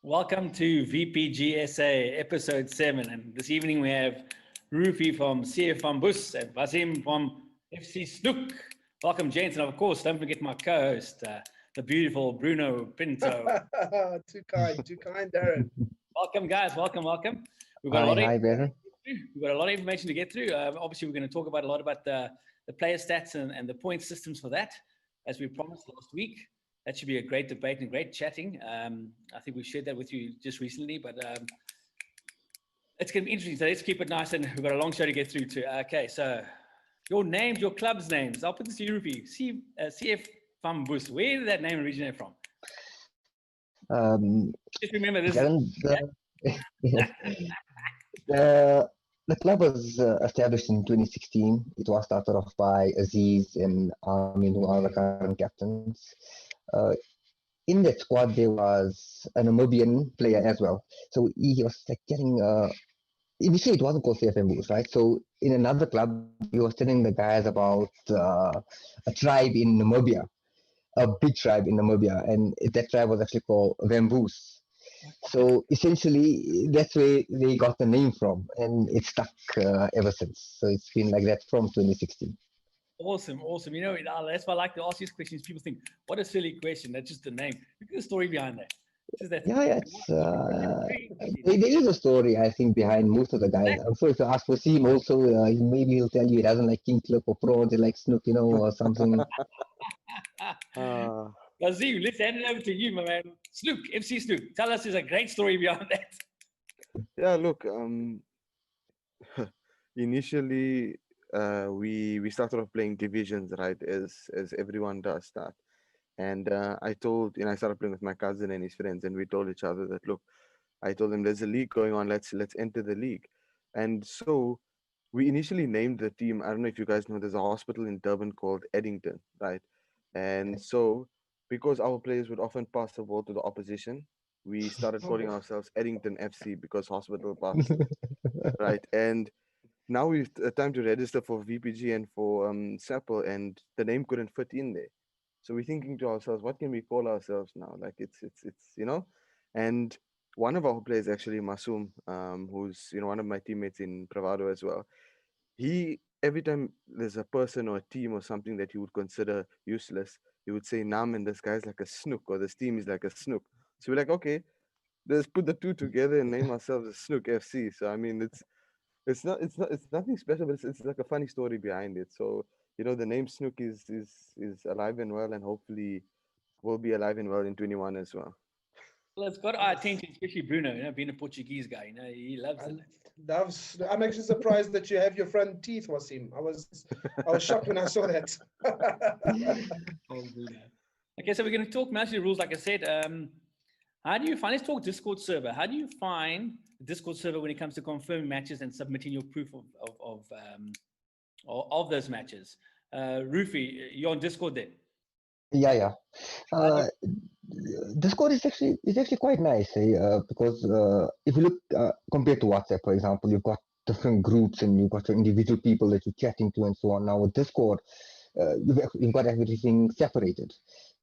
Welcome to VPG SA episode 7, and this evening we have Rufi from CF van Bus and Wasim from FC Snoek. Welcome, gents, and of course, don't forget my co-host, the beautiful Bruno Pinto. Too kind, Darren. Welcome, guys. Welcome. We've got Hi, Darren. We've got a lot of information to get through. Obviously, we're going to talk about a lot about the player stats and the point systems for that, as we promised last week. That should be a great debate and great chatting. I think we shared that with you just recently, but it's going to be interesting. So let's keep it nice, and we've got a long show to get through too. Okay, so your names, your club's names. I'll put this to you, Rufi. CF van Bus. Where did that name originate from? Just remember this. The club was established in 2016. It was started off by Aziz and Amin, who are the current captains. In that squad, there was a Namibian player as well. So he was like getting. Initially, it wasn't called CFM Boost, right? So in another club, he was telling the guys about a tribe in Namibia, a big tribe in Namibia, and that tribe was actually called Vamboos. So essentially, that's where they got the name from, and it's stuck ever since. So it's been like that from 2016. Awesome. You know, that's why I like to ask these questions. People think, what a silly question. That's just the name. Look at the story behind that. There is a story, I think, behind most of the guys. I'm sure if you ask for Sim also, maybe he'll tell you he doesn't like king clip or prawns, he likes snook, or something. Nazim, let's hand it over to you, my man. Snoek, FC Snoek. Tell us, there's a great story behind that. Yeah, look, initially we started off playing divisions, right, as everyone does start. And I started playing with my cousin and his friends, and we told each other that, look, I told them there's a league going on, let's enter the league. And so we initially named the team, I don't know if you guys know, there's a hospital in Durban called Eddington, right? And so because our players would often pass the ball to the opposition, we started calling ourselves Eddington FC because hospital passed, right? And now we've time to register for VPG and for Sapple, and the name couldn't fit in there. So we're thinking to ourselves, what can we call ourselves now? Like it's and one of our players, actually Masum, who's one of my teammates in Bravado as well. He, every time there's a person or a team or something that he would consider useless, he would say, "Nam, and this guy's like a snook, or this team is like a snook." So we're like, okay, let's put the two together and name ourselves a Snook FC. So I mean, it's nothing special, but it's like a funny story behind it. So the name Snook is alive and well, and hopefully will be alive and well in 21 as well. Well, it's got our attention, especially Bruno, being a Portuguese guy, he loves it. I'm actually surprised that you have your front teeth, Wasim. I was shocked when I saw that. Okay, so we're going to talk mostly rules, like I said. How do you find? Let's talk Discord server. How do you find the Discord server when it comes to confirming matches and submitting your proof of those matches? Rufi, you're on Discord then? Yeah. Discord is actually quite nice, because if you look compared to WhatsApp, for example, you've got different groups and you've got your individual people that you're chatting to and so on. Now with Discord, you've got everything separated.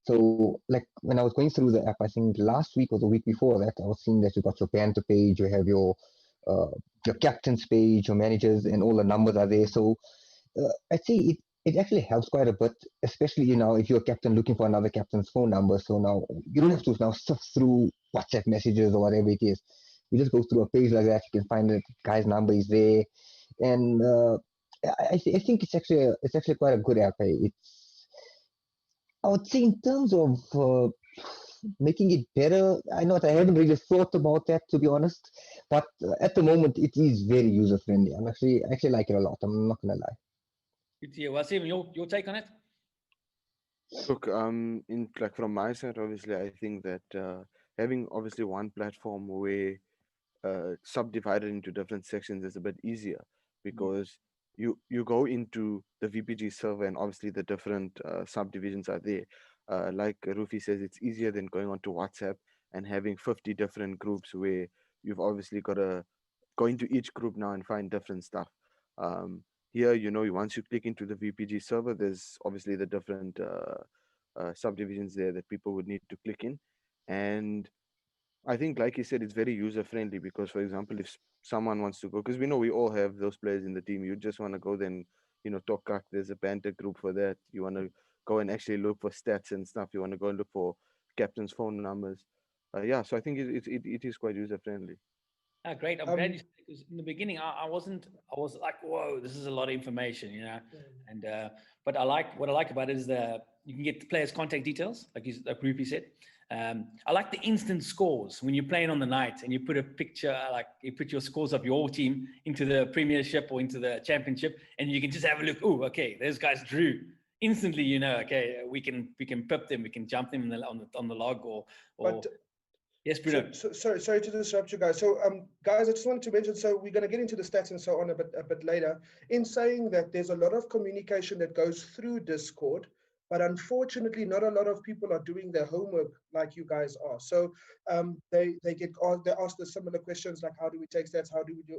So like when I was going through the app, I think last week or the week before that, I was seeing that you got your banter page, you have your captain's page, your managers, and all the numbers are there. So I'd say it actually helps quite a bit, especially if you're a captain looking for another captain's phone number. So now you don't have to now sift through WhatsApp messages or whatever it is. You just go through a page like that. You can find the guy's number is there, and I think it's actually quite a good app. I would say in terms of making it better, I haven't really thought about that, to be honest. But at the moment, it is very user friendly. I actually like it a lot. I'm not gonna lie. Good to hear. Wasim, your take on it? Look, from my side, obviously, I think that having obviously one platform where subdivided into different sections is a bit easier, because you go into the VPG server and obviously the different subdivisions are there. Like Rufi says, it's easier than going onto WhatsApp and having 50 different groups where you've obviously got to go into each group now and find different stuff. Here, once you click into the VPG server, there's obviously the different subdivisions there that people would need to click in. And I think, like you said, it's very user friendly because, for example, if someone wants to go, because we know we all have those players in the team, you just want to go then, talk cock. There's a banter group for that. You want to go and actually look for stats and stuff. You want to go and look for captain's phone numbers. Yeah, so I think it is quite user friendly. Ah, great. I'm glad Um, you said, because in the beginning I was like, whoa, this is a lot of information, And but what I like about it is you can get the players' contact details, like Rupi said. I like the instant scores when you're playing on the night and you put a picture, like you put your scores of your team into the Premiership or into the Championship, and you can just have a look. Oh, okay, those guys drew. Instantly, okay, we can pip them, we can jump them on the log or but yes, Bruno. sorry to disrupt you guys. So, guys, I just wanted to mention. So, we're going to get into the stats and so on a bit later. In saying that, there's a lot of communication that goes through Discord, but unfortunately, not a lot of people are doing their homework like you guys are. So, they ask the similar questions like, how do we take stats? How do we do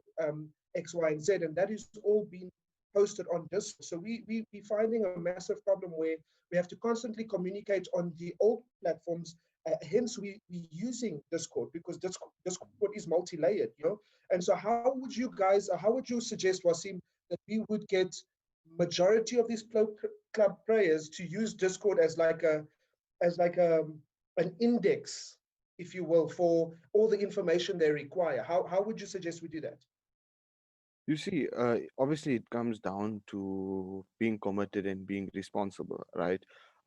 X, Y, and Z? And that is all being posted on Discord. So we finding a massive problem where we have to constantly communicate on the old platforms. Hence, we using Discord because Discord is multi-layered, And so, how would you suggest, Wasim, that we would get majority of these club players to use Discord as like an index, if you will, for all the information they require? How would you suggest we do that? You see, obviously, it comes down to being committed and being responsible, right?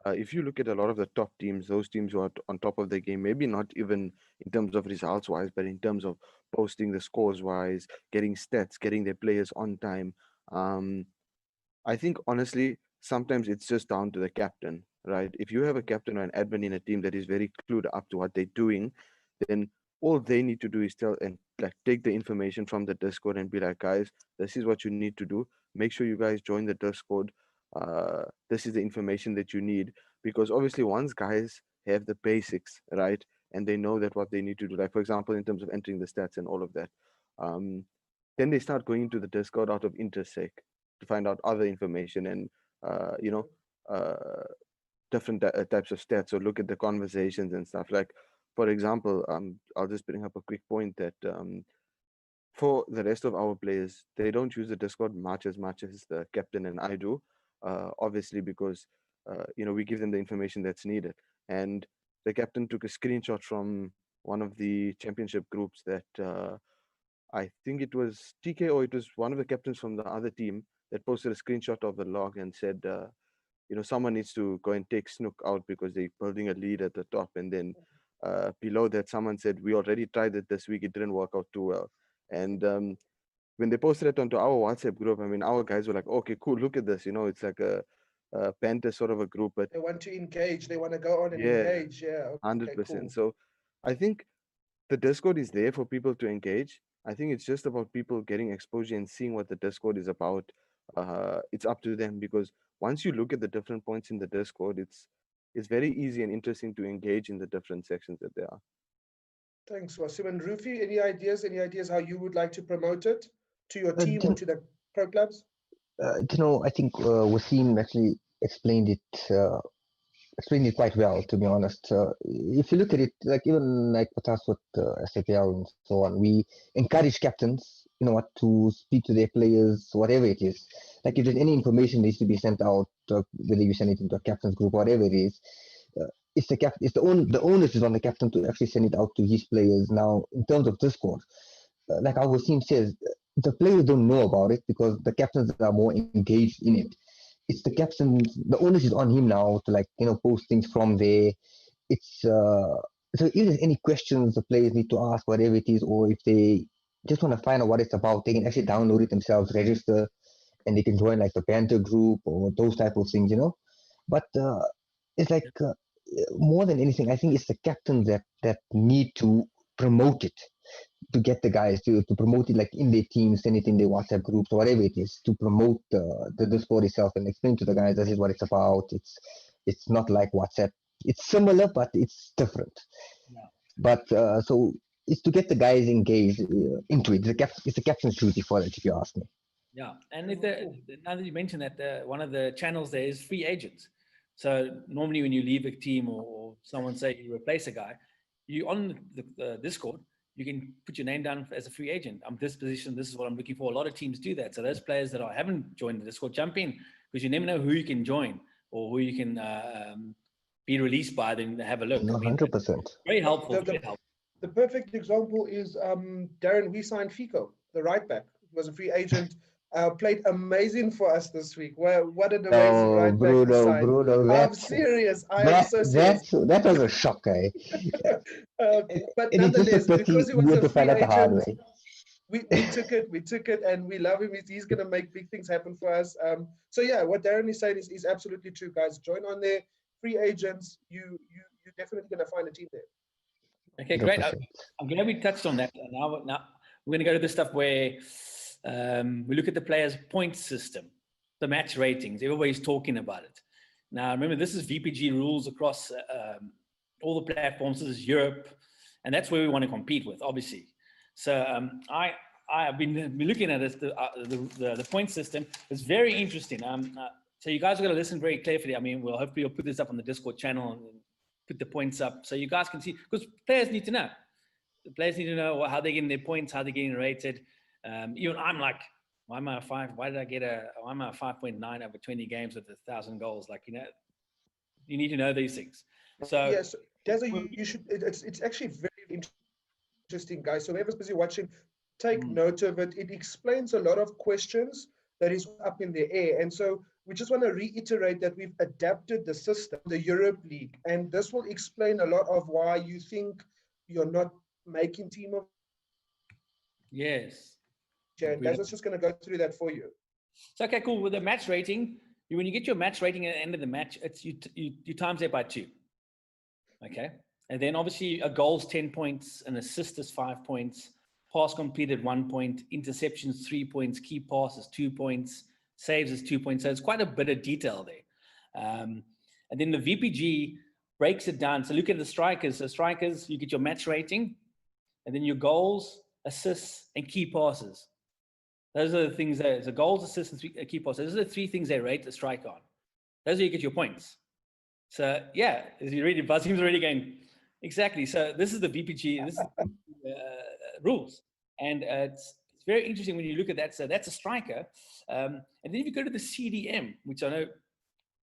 If you look at a lot of the top teams, those teams who are on top of the game, maybe not even in terms of results wise, but in terms of posting the scores wise, getting stats, getting their players on time. Um, I think honestly, sometimes it's just down to the captain, right? If you have a captain or an admin in a team that is very clued up to what they're doing, then all they need to do is tell and like take the information from the Discord and be like, guys, this is what you need to do. Make sure you guys join the Discord. This is the information that you need because obviously once guys have the basics, right, and they know that what they need to do, like for example, in terms of entering the stats and all of that, um, then they start going into the Discord out of interest sake to find out other information and uh, you know uh, different types of stats or look at the conversations and stuff. Like for example, I'll just bring up a quick point that for the rest of our players, they don't use the Discord much as the captain and I do, obviously because we give them the information that's needed. And the captain took a screenshot from one of the championship groups that I think it was TK or it was one of the captains from the other team that posted a screenshot of the log and said, someone needs to go and take Snook out because they're building a lead at the top. And then below that, someone said, we already tried it this week. It didn't work out too well. And when they posted it onto our WhatsApp group, I mean, our guys were like, okay, cool, look at this. It's like a banter sort of a group. But They want to engage. They want to go on and yeah, engage. Yeah. Okay, 100%. cool. So I think the Discord is there for people to engage. I think it's just about people getting exposure and seeing what the Discord is about. It's up to them because once you look at the different points in the Discord, it's very easy and interesting to engage in the different sections that there are. Thanks, Wasim. And Rufi, any ideas? Any ideas how you would like to promote it to your team or to the pro clubs? I think Wasim actually explained it quite well, to be honest. If you look at it, like even like with us with SAPL and so on, we encourage captains, to speak to their players, whatever it is. Like if there's any information needs to be sent out, whether you send it into a captain's group, whatever it is, the onus is on the captain to actually send it out to his players. Now, in terms of Discord, like our team says, the players don't know about it because the captains are more engaged in it. It's the the onus is on him now to post things from there. It's so if there's any questions the players need to ask, whatever it is, or if they just want to find out what it's about, they can actually download it themselves, register, and they can join like the banter group or those type of things, But it's like more than anything, I think it's the captains that need to promote it, to get the guys to promote it like in their teams, send it in their WhatsApp groups or whatever it is, to promote the sport itself and explain to the guys this is what it's about. It's not like WhatsApp. It's similar, but it's different. Yeah. But so it's to get the guys engaged into it. It's the captain's duty for it, if you ask me. Yeah, and now that you mentioned that, one of the channels there is free agents. So normally when you leave a team or someone say you replace a guy, you on the Discord, you can put your name down as a free agent. I'm this position. This is what I'm looking for. A lot of teams do that. So those players that haven't joined the Discord, jump in, because you never know who you can join or who you can be released by. Then have a look. No, 100%. Very helpful. Very helpful. The perfect example is Darren. We signed Fico, the right back. He was a free agent. Played amazing for us this week. What an amazing right back we signed. Bruno, I'm serious. I am so serious. That was a shock, eh? But nonetheless, because he was a free agent, we took it, and we love him. He's going to make big things happen for us. So yeah, what Darren is saying is absolutely true, guys. Join on there. Free agents, you're definitely going to find a team there. Okay, great. I'm glad we touched on that. Now we're going to go to the stuff where we look at the players' point system, the match ratings. Everybody's talking about it. Now, remember, this is VPG rules across all the platforms. This is Europe, and that's where we want to compete with, obviously. So I've been looking at it, the point system. It's very interesting. So you guys are going to listen very carefully. I mean, hopefully we'll put this up on the Discord channel and put the points up so you guys can see, because players need to know. The players need to know how they're getting their points, how they're getting rated. Even I'm like, why am I a 5? Why did I get why am I a 5.9 over 20 games with 1,000 goals? Like, you need to know these things. So yes, Dazza, you should. It's actually very interesting, guys. So whoever's busy watching, take note of it. It explains a lot of questions that is up in the air, and so we just want to reiterate that we've adapted the system, the Europe League, and this will explain a lot of why you think you're not making team of. Yes. And Dazza's just going to go through that for you. So, okay, cool. With the match rating, when you get your match rating at the end of the match, it's you times it by 2. Okay. And then obviously a goal's 10 points, an assist is 5 points, pass completed 1 point, interceptions 3 points, key passes 2 points, saves is 2 points. So it's quite a bit of detail there. And then the VPG breaks it down. So look at the strikers. So strikers, you get your match rating, and then your goals, assists, and key passes. Those are the things that, so goals, assists, and key passes. Those are the 3 things they rate the strike on. Those are you get your points. So yeah, as you read it, Basim's already going, exactly. So this is the VPG, this is rules. And it's very interesting when you look at that. So that's a striker. And then if you go to the CDM, which I know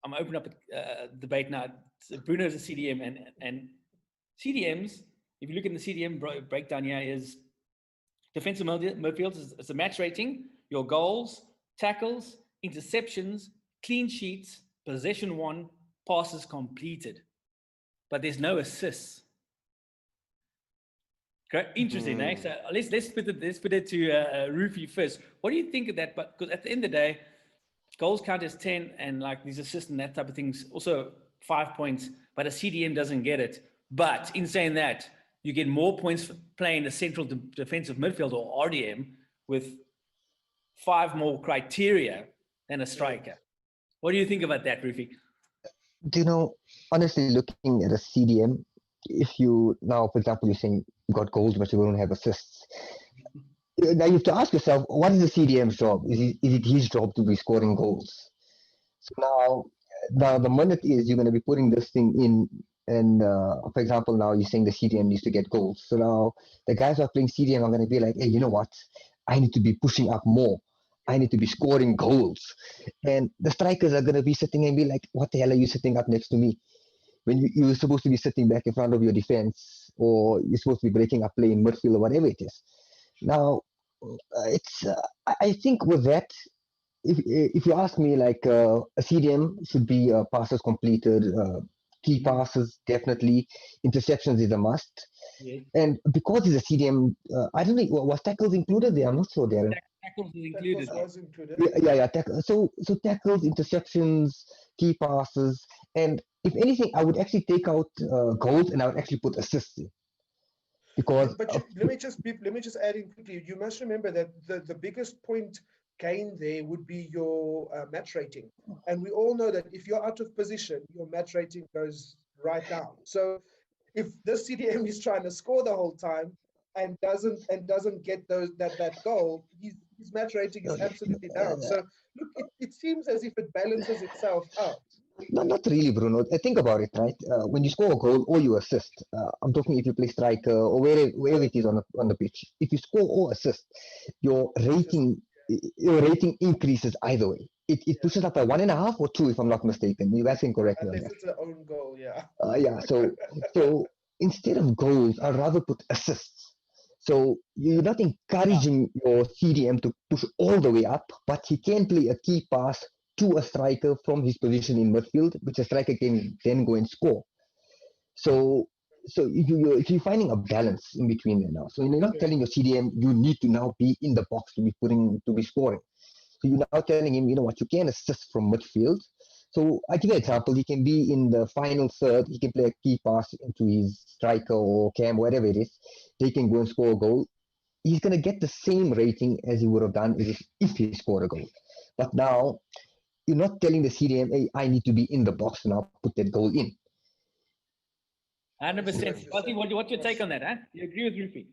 I'm opening up a debate now. So Bruno's a CDM, and CDMs, if you look at the CDM breakdown here, is defensive midfield. It's a match rating, your goals, tackles, interceptions, clean sheets, possession won, passes completed. But there's no assists. Great, interesting, eh? So let's put it to Rufy first. What do you think of that? But because at the end of the day, goals count as 10, and like these assists and that type of things, also 5 points. But a CDM doesn't get it. But in saying that, you get more points for playing the central defensive midfield or RDM with 5 more criteria than a striker. What do you think about that, Rufy? Honestly, looking at a CDM, if you now, for example, you're saying you got goals, but you don't have assists. Now you have to ask yourself, what is the CDM's job? Is it his job to be scoring goals? So now the minute is you're going to be putting this thing in, and for example, now you're saying the CDM needs to get goals. So now the guys who are playing CDM are going to be like, hey, you know what? I need to be pushing up more. I need to be scoring goals. And the strikers are going to be sitting and be like, what the hell are you sitting up next to me? When you're supposed to be sitting back in front of your defense, or you're supposed to be breaking up play in midfield or whatever it is. Now, I think with that, if you ask me, like a CDM should be passes completed, key passes definitely, interceptions is a must. Yeah. And because it's a CDM, I don't know, was tackles included there? I'm not sure, Darren. Tackles is included. Was included. Yeah. So tackles, interceptions, key passes, and if anything, I would actually take out goals and I would actually put assists in. Because let me just add in quickly. You must remember that the biggest point gain there would be your match rating, and we all know that if you're out of position, your match rating goes right down. So if this CDM is trying to score the whole time and doesn't get that goal, his match rating is absolutely down. So look, it seems as if it balances itself out. Not really, Bruno. Think about it, right? When you score a goal or you assist, I'm talking if you play striker or wherever it is on the pitch. If you score or assist, your rating increases either way. It pushes up by 1.5 or 2, if I'm not mistaken. You guys can correct me on Unless that. it's an own goal, yeah. Yeah. So instead of goals, I'd rather put assists. So you're not encouraging your CDM to push all the way up, but he can play a key pass to a striker from his position in midfield, which a striker can then go and score. So you're finding a balance in between there now. So you're not telling your CDM you need to now be in the box to be scoring. So you're now telling him, you know what, you can assist from midfield. So I give you an example. He can be in the final third. He can play a key pass into his striker or cam, whatever it is. They can go and score a goal. He's going to get the same rating as he would have done if he scored a goal. But now you're not telling the CDM, hey, I need to be in the box now, put that goal in. 100%. What's your take on that? Huh? You agree with Rufy?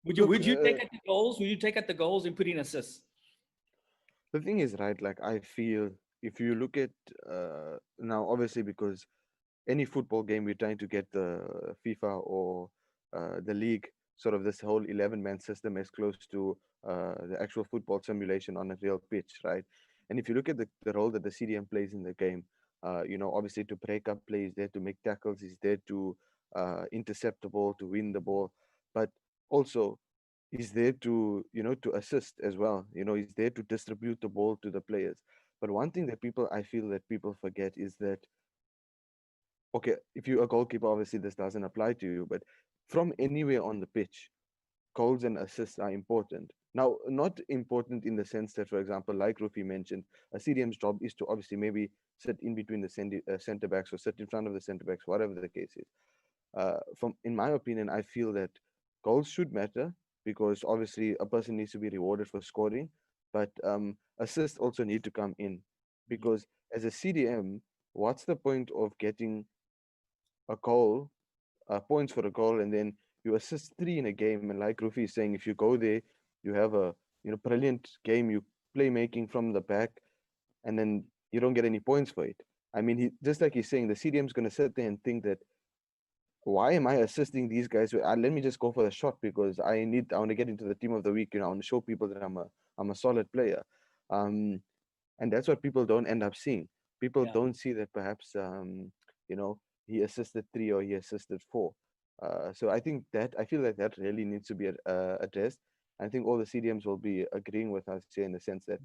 Would you take out the goals? Would you take out the goals and put in assists? The thing is, right, like I feel if you look at now, obviously, because any football game, we're trying to get the FIFA or the league, sort of this whole 11-man system as close to the actual football simulation on a real pitch, right? And if you look at the role that the CDM plays in the game, obviously to break up plays, there to make tackles, he's there to intercept the ball, to win the ball, but also he's there to, to assist as well. He's there to distribute the ball to the players. But one thing that I feel that people forget is that, okay, if you're a goalkeeper, obviously this doesn't apply to you, but from anywhere on the pitch, goals and assists are important. Now, not important in the sense that, for example, like Rufi mentioned, a CDM's job is to obviously maybe sit in between the center backs or sit in front of the center backs, whatever the case is. In my opinion, I feel that goals should matter because obviously a person needs to be rewarded for scoring, but assists also need to come in because as a CDM, what's the point of getting a goal, points for a goal, and then you assist 3 in a game? And like Rufi is saying, if you go there, you have a brilliant game, you playmaking from the back, and then you don't get any points for it. I mean, just like he's saying, the CDM is going to sit there and think that, why am I assisting these guys? Let me just go for the shot because I want to get into the team of the week. I want to show people that I'm a solid player, and that's what people don't end up seeing. People don't see that perhaps he assisted 3 or he assisted 4. So I feel like that really needs to be addressed. I think all the CDMs will be agreeing with us here in the sense that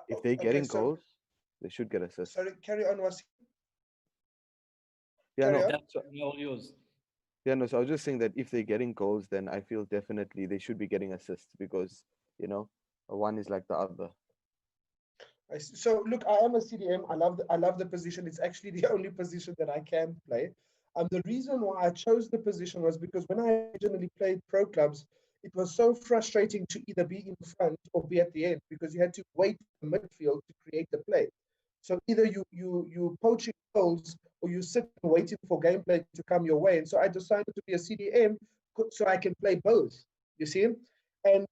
if they're getting goals, they should get assists. Sorry, carry on, Wasi. Yeah, no, all yours. Yeah, no, so I was just saying that if they're getting goals, then I feel definitely they should be getting assists because, one is like the other. So look, I am a CDM. I love the position. It's actually the only position that I can play. The reason why I chose the position was because when I originally played pro clubs, it was so frustrating to either be in front or be at the end because you had to wait for the midfield to create the play. So either you poaching goals or you sit waiting for gameplay to come your way. And so I decided to be a CDM so I can play both. You see? And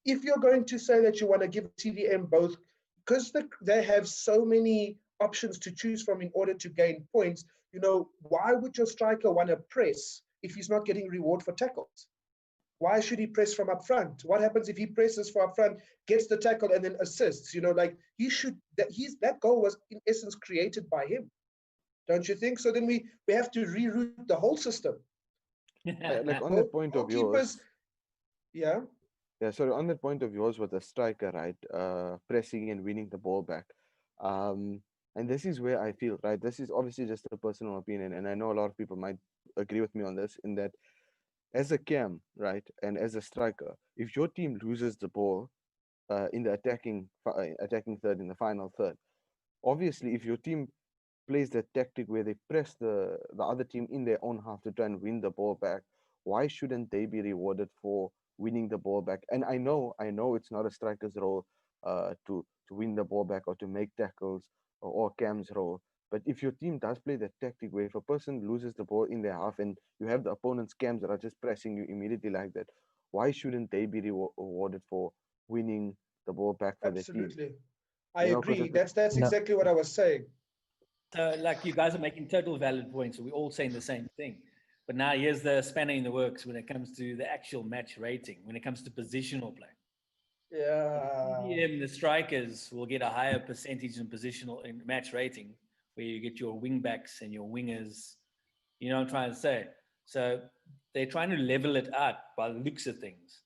if you're going to say that you want to give CDM both, because they have so many options to choose from in order to gain points, why would your striker want to press if he's not getting reward for tackles? Why should he press from up front? What happens if he presses for up front, gets the tackle, and then assists? That goal was in essence created by him. Don't you think? So then we have to reroute the whole system. Like on that point of yours. Yeah. Yeah, sorry, on that point of yours with the striker, right? Pressing and winning the ball back. And this is where I feel, right? This is obviously just a personal opinion, and I know a lot of people might agree with me on this, in that as a cam, right, and as a striker, if your team loses the ball in the attacking third, in the final third, obviously if your team plays that tactic where they press the other team in their own half to try and win the ball back, why shouldn't they be rewarded for winning the ball back? And I know it's not a striker's role to win the ball back or to make tackles or Cam's role. But if your team does play that tactic where if a person loses the ball in their half and you have the opponent's cams that are just pressing you immediately like that, why shouldn't they be rewarded for winning the ball back for their team? Absolutely. I agree. That's exactly what I was saying. So, like, you guys are making total valid points. We're all saying the same thing. But now here's the spanner in the works when it comes to the actual match rating, when it comes to positional play. Yeah. The strikers will get a higher percentage in positional in match rating, where you get your wing backs and your wingers. You know what I'm trying to say? So they're trying to level it out by the looks of things.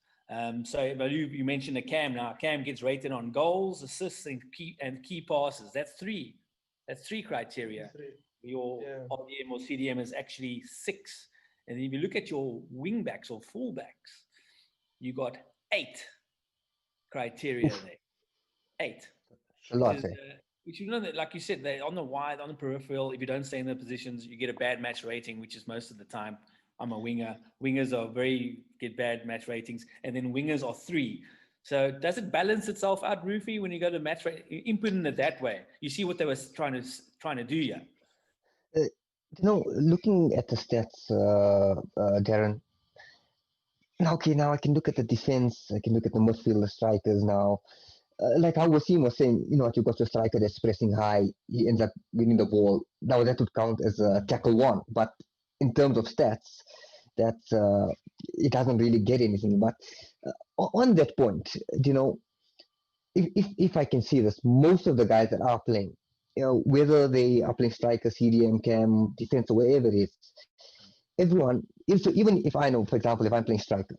So you mentioned a Cam now. Cam gets rated on goals, assists, and key passes. That's three. That's three criteria. Your RDM or CDM is actually 6. And if you look at your wing backs or fullbacks, you got 8 criteria there. 8. A lot, Which, you know, that, like you said, they're on the wide, on the peripheral. If you don't stay in the positions, you get a bad match rating, which is most of the time. I'm a winger. Wingers get bad match ratings, and then wingers are 3. So does it balance itself out, Rufy, when you go to match rate, inputting it that way? You see what they were trying to do here. Looking at the stats, Darren. Now I can look at the defense. I can look at the midfield, the strikers now. Like how Wasim was saying, you got your striker that's pressing high, he ends up winning the ball. Now that would count as a tackle 1, but in terms of stats, that's it doesn't really get anything. But on that point, if I can see this, most of the guys that are playing, whether they are playing striker, CDM, cam, defense, or wherever it is, everyone. So even if I know, for example, if I'm playing striker,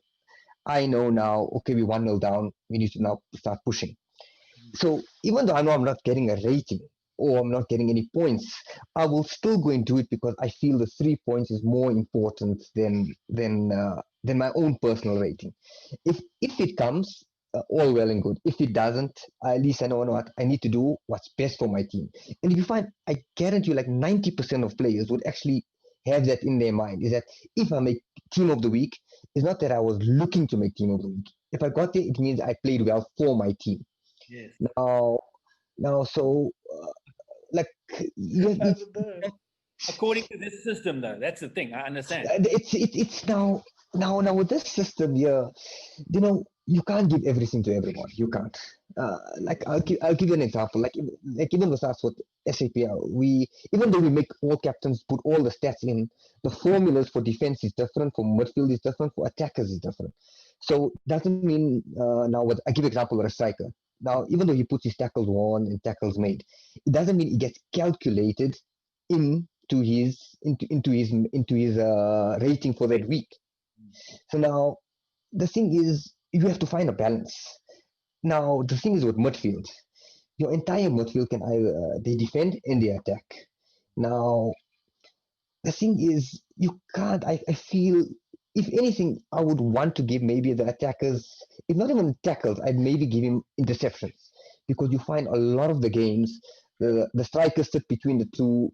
I know now, okay, we're 1-0 down, we need to now start pushing. So even though I know I'm not getting a rating or I'm not getting any points, I will still go and do it because I feel the 3 points is more important than my own personal rating. If it comes, all well and good. If it doesn't, at least I know what I need to do, what's best for my team. And if you find, I guarantee you, like 90% of players would actually have that in their mind, is that if I make team of the week, it's not that I was looking to make team of the week. If I got there, it means I played well for my team. Yes. Now, so like according to this system, though, that's the thing. I understand. It's now with this system here, you can't give everything to everyone. You can't. Like I'll give you an example. Like even with us with SAPL, even though we make all captains put all the stats in, the formulas for defense is different, for midfield is different, for attackers is different. So doesn't mean now what I give example with a striker. Now, even though he puts his tackles won and tackles made, it doesn't mean it gets calculated into his rating for that week. So now the thing is, you have to find a balance. Now the thing is with midfield, your entire midfield can either they defend and they attack. Now the thing is, you can't. I feel, if anything, I would want to give maybe the attackers, if not even tackles, I'd maybe give him interceptions, because you find a lot of the games the strikers sit between the two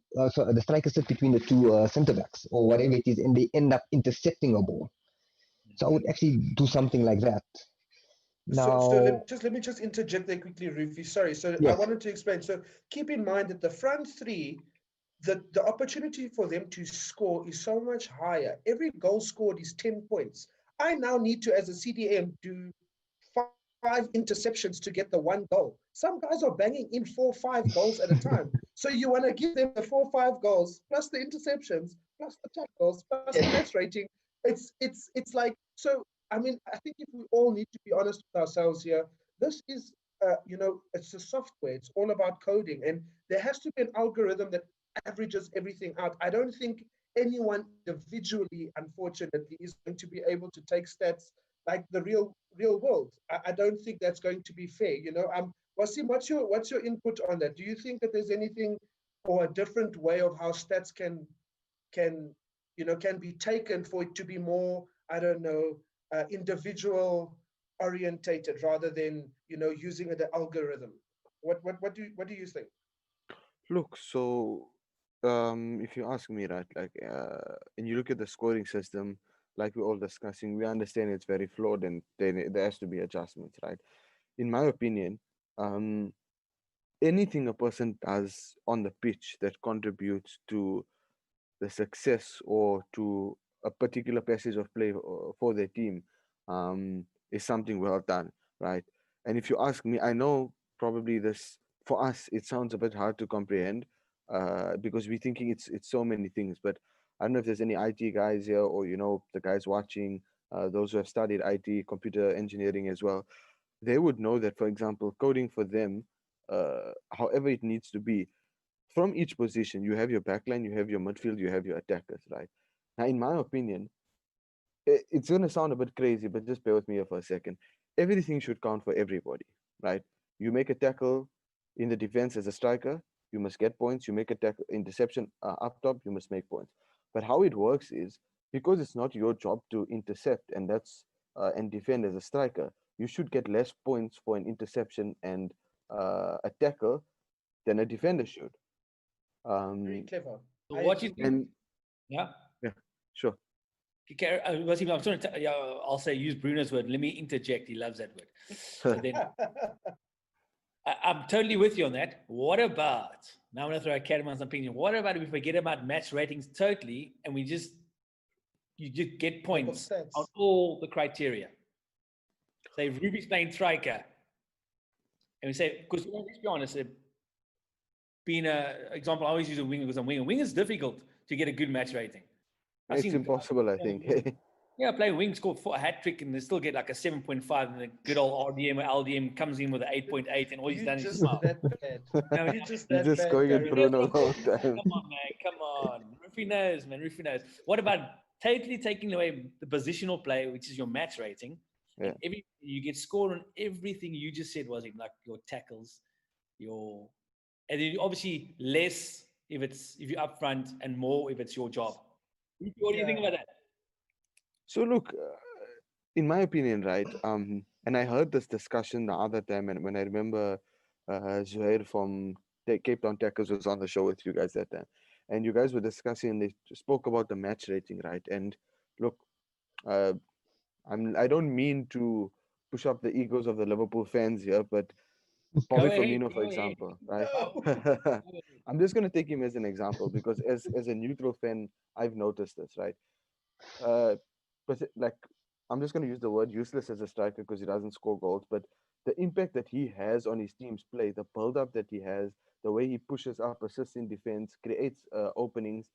center backs or whatever it is, and they end up intercepting a ball. So I would actually do something like that. Now, let me just interject there quickly, Rufy. Sorry. So yes. I wanted to explain. So keep in mind that the front three, the opportunity for them to score is so much higher. Every goal scored is 10 points. I now need to, as a CDM, do 5 interceptions to get the 1 goal. Some guys are banging in 4 or 5 goals at a time. So you want to give them the 4 or 5 goals plus the interceptions plus the tackles plus the match rating. It's like, so I mean, I think if we all need to be honest with ourselves here, this is it's a software. It's all about coding, and there has to be an algorithm that averages everything out. I don't think anyone individually, unfortunately, is going to be able to take stats like the real world. I don't think that's going to be fair. Wasim, what's your input on that? Do you think that there's anything or a different way of how stats can be taken for it to be more, I don't know, individual orientated rather than using an algorithm? What do you think? Look, so if you ask me, right, like, and you look at the scoring system, like we're all discussing, we understand it's very flawed and there has to be adjustments, right? In my opinion, anything a person does on the pitch that contributes to the success or to a particular passage of play for their team is something well done, right? And if you ask me, I know probably this, for us, it sounds a bit hard to comprehend, because we're thinking it's so many things. But I don't know if there's any IT guys here, or the guys watching, those who have studied IT, computer engineering as well. They would know that, for example, coding for them, however it needs to be, from each position, you have your backline, you have your midfield, you have your attackers, right? Now, in my opinion, it's going to sound a bit crazy, but just bear with me here for a second. Everything should count for everybody, right? You make a tackle in the defense as a striker, you must get points. You make a tackle interception up top, you must make points. But how it works is, because it's not your job to intercept and defend as a striker, you should get less points for an interception and a tackle than a defender should. Very clever. So what you think? And Yeah. yeah, sure. I'm sorry, I'll say use Bruno's word. Let me interject. He loves that word. So then, I'm totally with you on that. What about, now I'm going to throw a Catamount's opinion. What about if we forget about match ratings totally and you just get points on all the criteria? Say Ruby's playing striker. And we say, because let's be honest, being an example, I always use a winger because I'm wing. Wing is difficult to get a good match rating. It's impossible, I think. Yeah, playing wing, score a hat trick, and they still get like a 7.5, and the good old RDM or LDM comes in with an 8.8, and all he's done is smile. That bad. No, You're just You're that just bad, going at Gary. Bruno the whole time. Come on, man. Come on. Rufy knows, man. Rufy knows. What about totally taking away the positional play, which is your match rating? Yeah. You get scored on everything you just said, was it like your tackles, and then obviously less if you're up front and more if it's your job. What do you think about that? So look, in my opinion, right, and I heard this discussion the other time, and when I remember Zuhair from Cape Town Tackers was on the show with you guys that time, and you guys were discussing, and they spoke about the match rating, right? And look, I don't mean to push up the egos of the Liverpool fans here, but Bobby Firmino, for example, right? No. I'm just going to take him as an example because as a neutral fan, I've noticed this, right? But like, I'm just going to use the word useless as a striker because he doesn't score goals, but the impact that he has on his team's play, the build-up that he has, the way he pushes up, assists in defense, creates openings,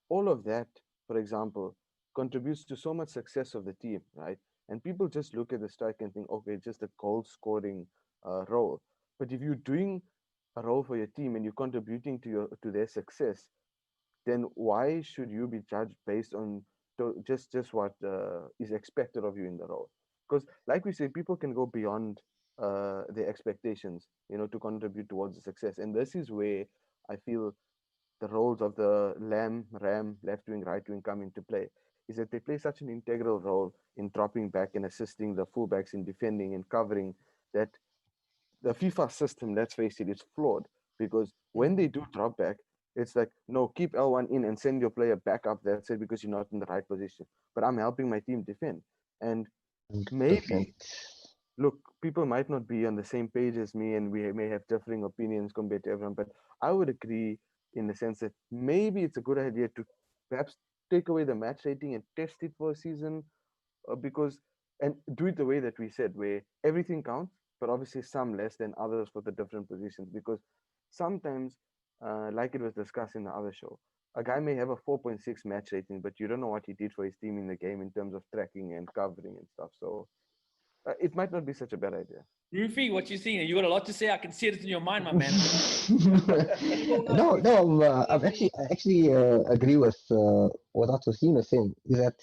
all of that, for example, contributes to so much success of the team, right? And people just look at the striker and think, okay, just a goal-scoring role. But if you're doing a role for your team and you're contributing to their success, then why should you be judged based on just what is expected of you in the role? Because, like we say, people can go beyond their expectations, to contribute towards the success. And this is where I feel the roles of the ram, left wing, right wing come into play. Is that they play such an integral role in dropping back and assisting the fullbacks in defending and covering that the FIFA system, let's face it, is flawed because when they do drop back, it's like, no, keep L1 in and send your player back up. That's it, because you're not in the right position. But I'm helping my team defend. And maybe, look, people might not be on the same page as me and we may have differing opinions compared to everyone, but I would agree in the sense that maybe it's a good idea to perhaps take away the match rating and test it for a season and do it the way that we said, where everything counts, but obviously some less than others for the different positions, because sometimes, like it was discussed in the other show, a guy may have a 4.6 match rating, but you don't know what he did for his team in the game in terms of tracking and covering and stuff. So it might not be such a bad idea. Rufy, what you seeing? You got a lot to say. I can see it in your mind, my man. I actually agree with what Atosino was saying. Is that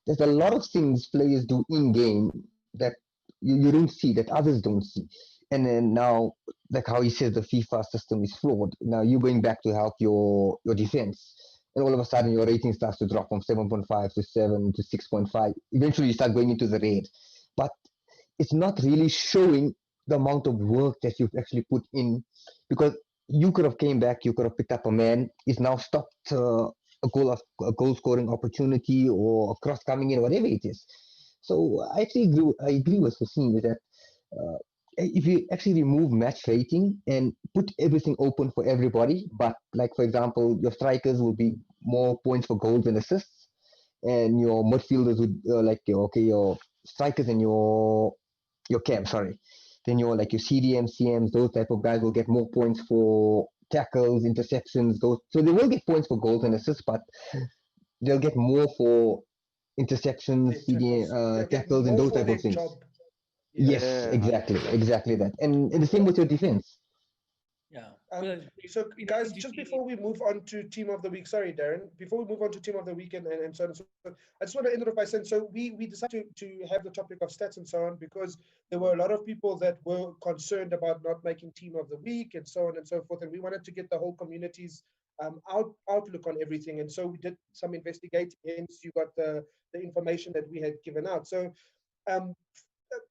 there's a lot of things players do in game that you don't see, that others don't see. And then now, like how he says the FIFA system is flawed. Now you're going back to help your defense. And all of a sudden your rating starts to drop from 7.5 to 7 to 6.5. Eventually you start going into the red. But it's not really showing the amount of work that you've actually put in, because you could have came back, you could have picked up a man, it's now stopped a goal scoring opportunity or a cross coming in, whatever it is. So I agree with Hussein that if you actually remove match rating and put everything open for everybody, but like for example, your strikers will be more points for goals and assists, and your midfielders would your strikers and your cam, then your CDM, CMs, those type of guys will get more points for tackles, interceptions, those. So they will get points for goals and assists, but they'll get more for interceptions, tackles, and those type of things. Job. Yes, Yeah, exactly that. And the same with your defense. Yeah. So guys, just before we move on to team of the week, sorry, Darren, before we move on to team of the week and so on and so forth, I just want to end it off by saying, so we decided to have the topic of stats and so on because there were a lot of people that were concerned about not making team of the week and so on and so forth. And we wanted to get the whole community's outlook on everything. And so we did some investigating, hence you got the information that we had given out. So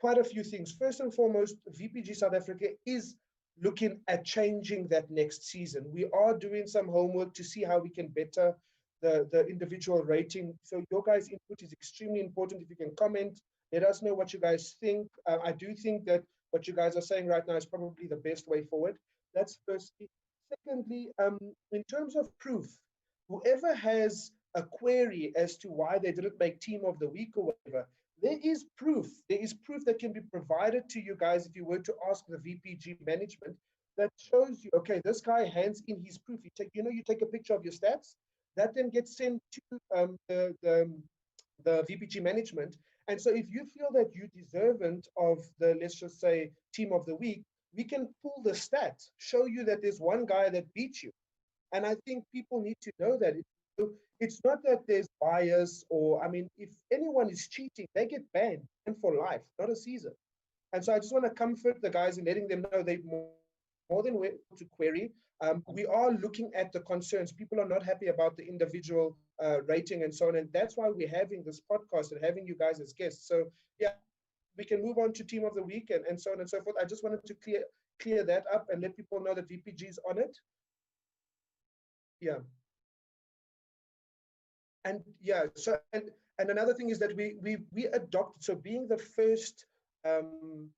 quite a few things. First and foremost, VPG South Africa is looking at changing that next season. We are doing some homework to see how we can better the individual rating. So your guys' input is extremely important. If you can comment, let us know what you guys think. I do think that what you guys are saying right now is probably the best way forward. That's firstly. Secondly, in terms of proof, whoever has a query as to why they didn't make team of the week or whatever, there is proof. There is proof that can be provided to you guys if you were to ask the VPG management that shows you, okay, this guy hands in his proof. You take a picture of your stats, that then gets sent to the VPG management. And so if you feel that you're deserving of the, let's just say, team of the week, we can pull the stats, show you that there's one guy that beat you. And I think people need to know that. It's not that there's bias or, I mean, if anyone is cheating, they get banned and for life, not a season. And so I just want to comfort the guys and letting them know they're more than willing to query. We are looking at the concerns. People are not happy about the individual rating and so on. And that's why we're having this podcast and having you guys as guests. So yeah, we can move on to team of the week and so on and so forth. I just wanted to clear that up and let people know that VPG is on it. Yeah. And yeah, so and another thing is that we adopted, so being the first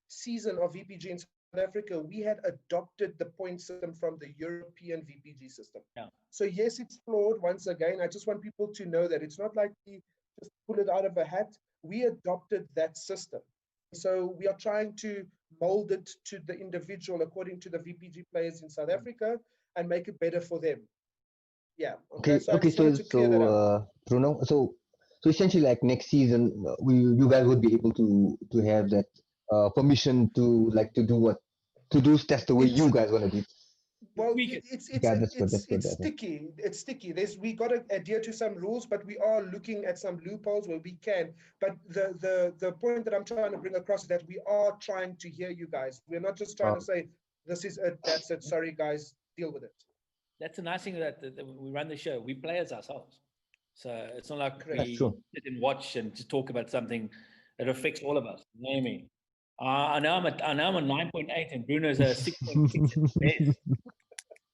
season of VPG in South Africa, we had adopted the point system from the European VPG system. Yeah. So yes, it's flawed. Once again, I just want people to know that it's not like we just pull it out of a hat. We adopted that system. So we are trying to mold it to the individual according to the VPG players in South Africa and make it better for them. Yeah. Okay. So Bruno, so essentially, like next season, you guys would be able to have that permission to do stats the way you guys want to do. Well, it's sticky. It's sticky. We got to adhere to some rules, but we are looking at some loopholes where we can. But the point that I'm trying to bring across is that we are trying to hear you guys. We're not just trying to say this is it, that's it. Sorry, guys, deal with it. That's the nice thing that we run the show. We play as ourselves, so it's not like we sit and watch and just talk about something that affects all of us. You know what I mean? I know I'm a 9.8 and Bruno's a 6.6.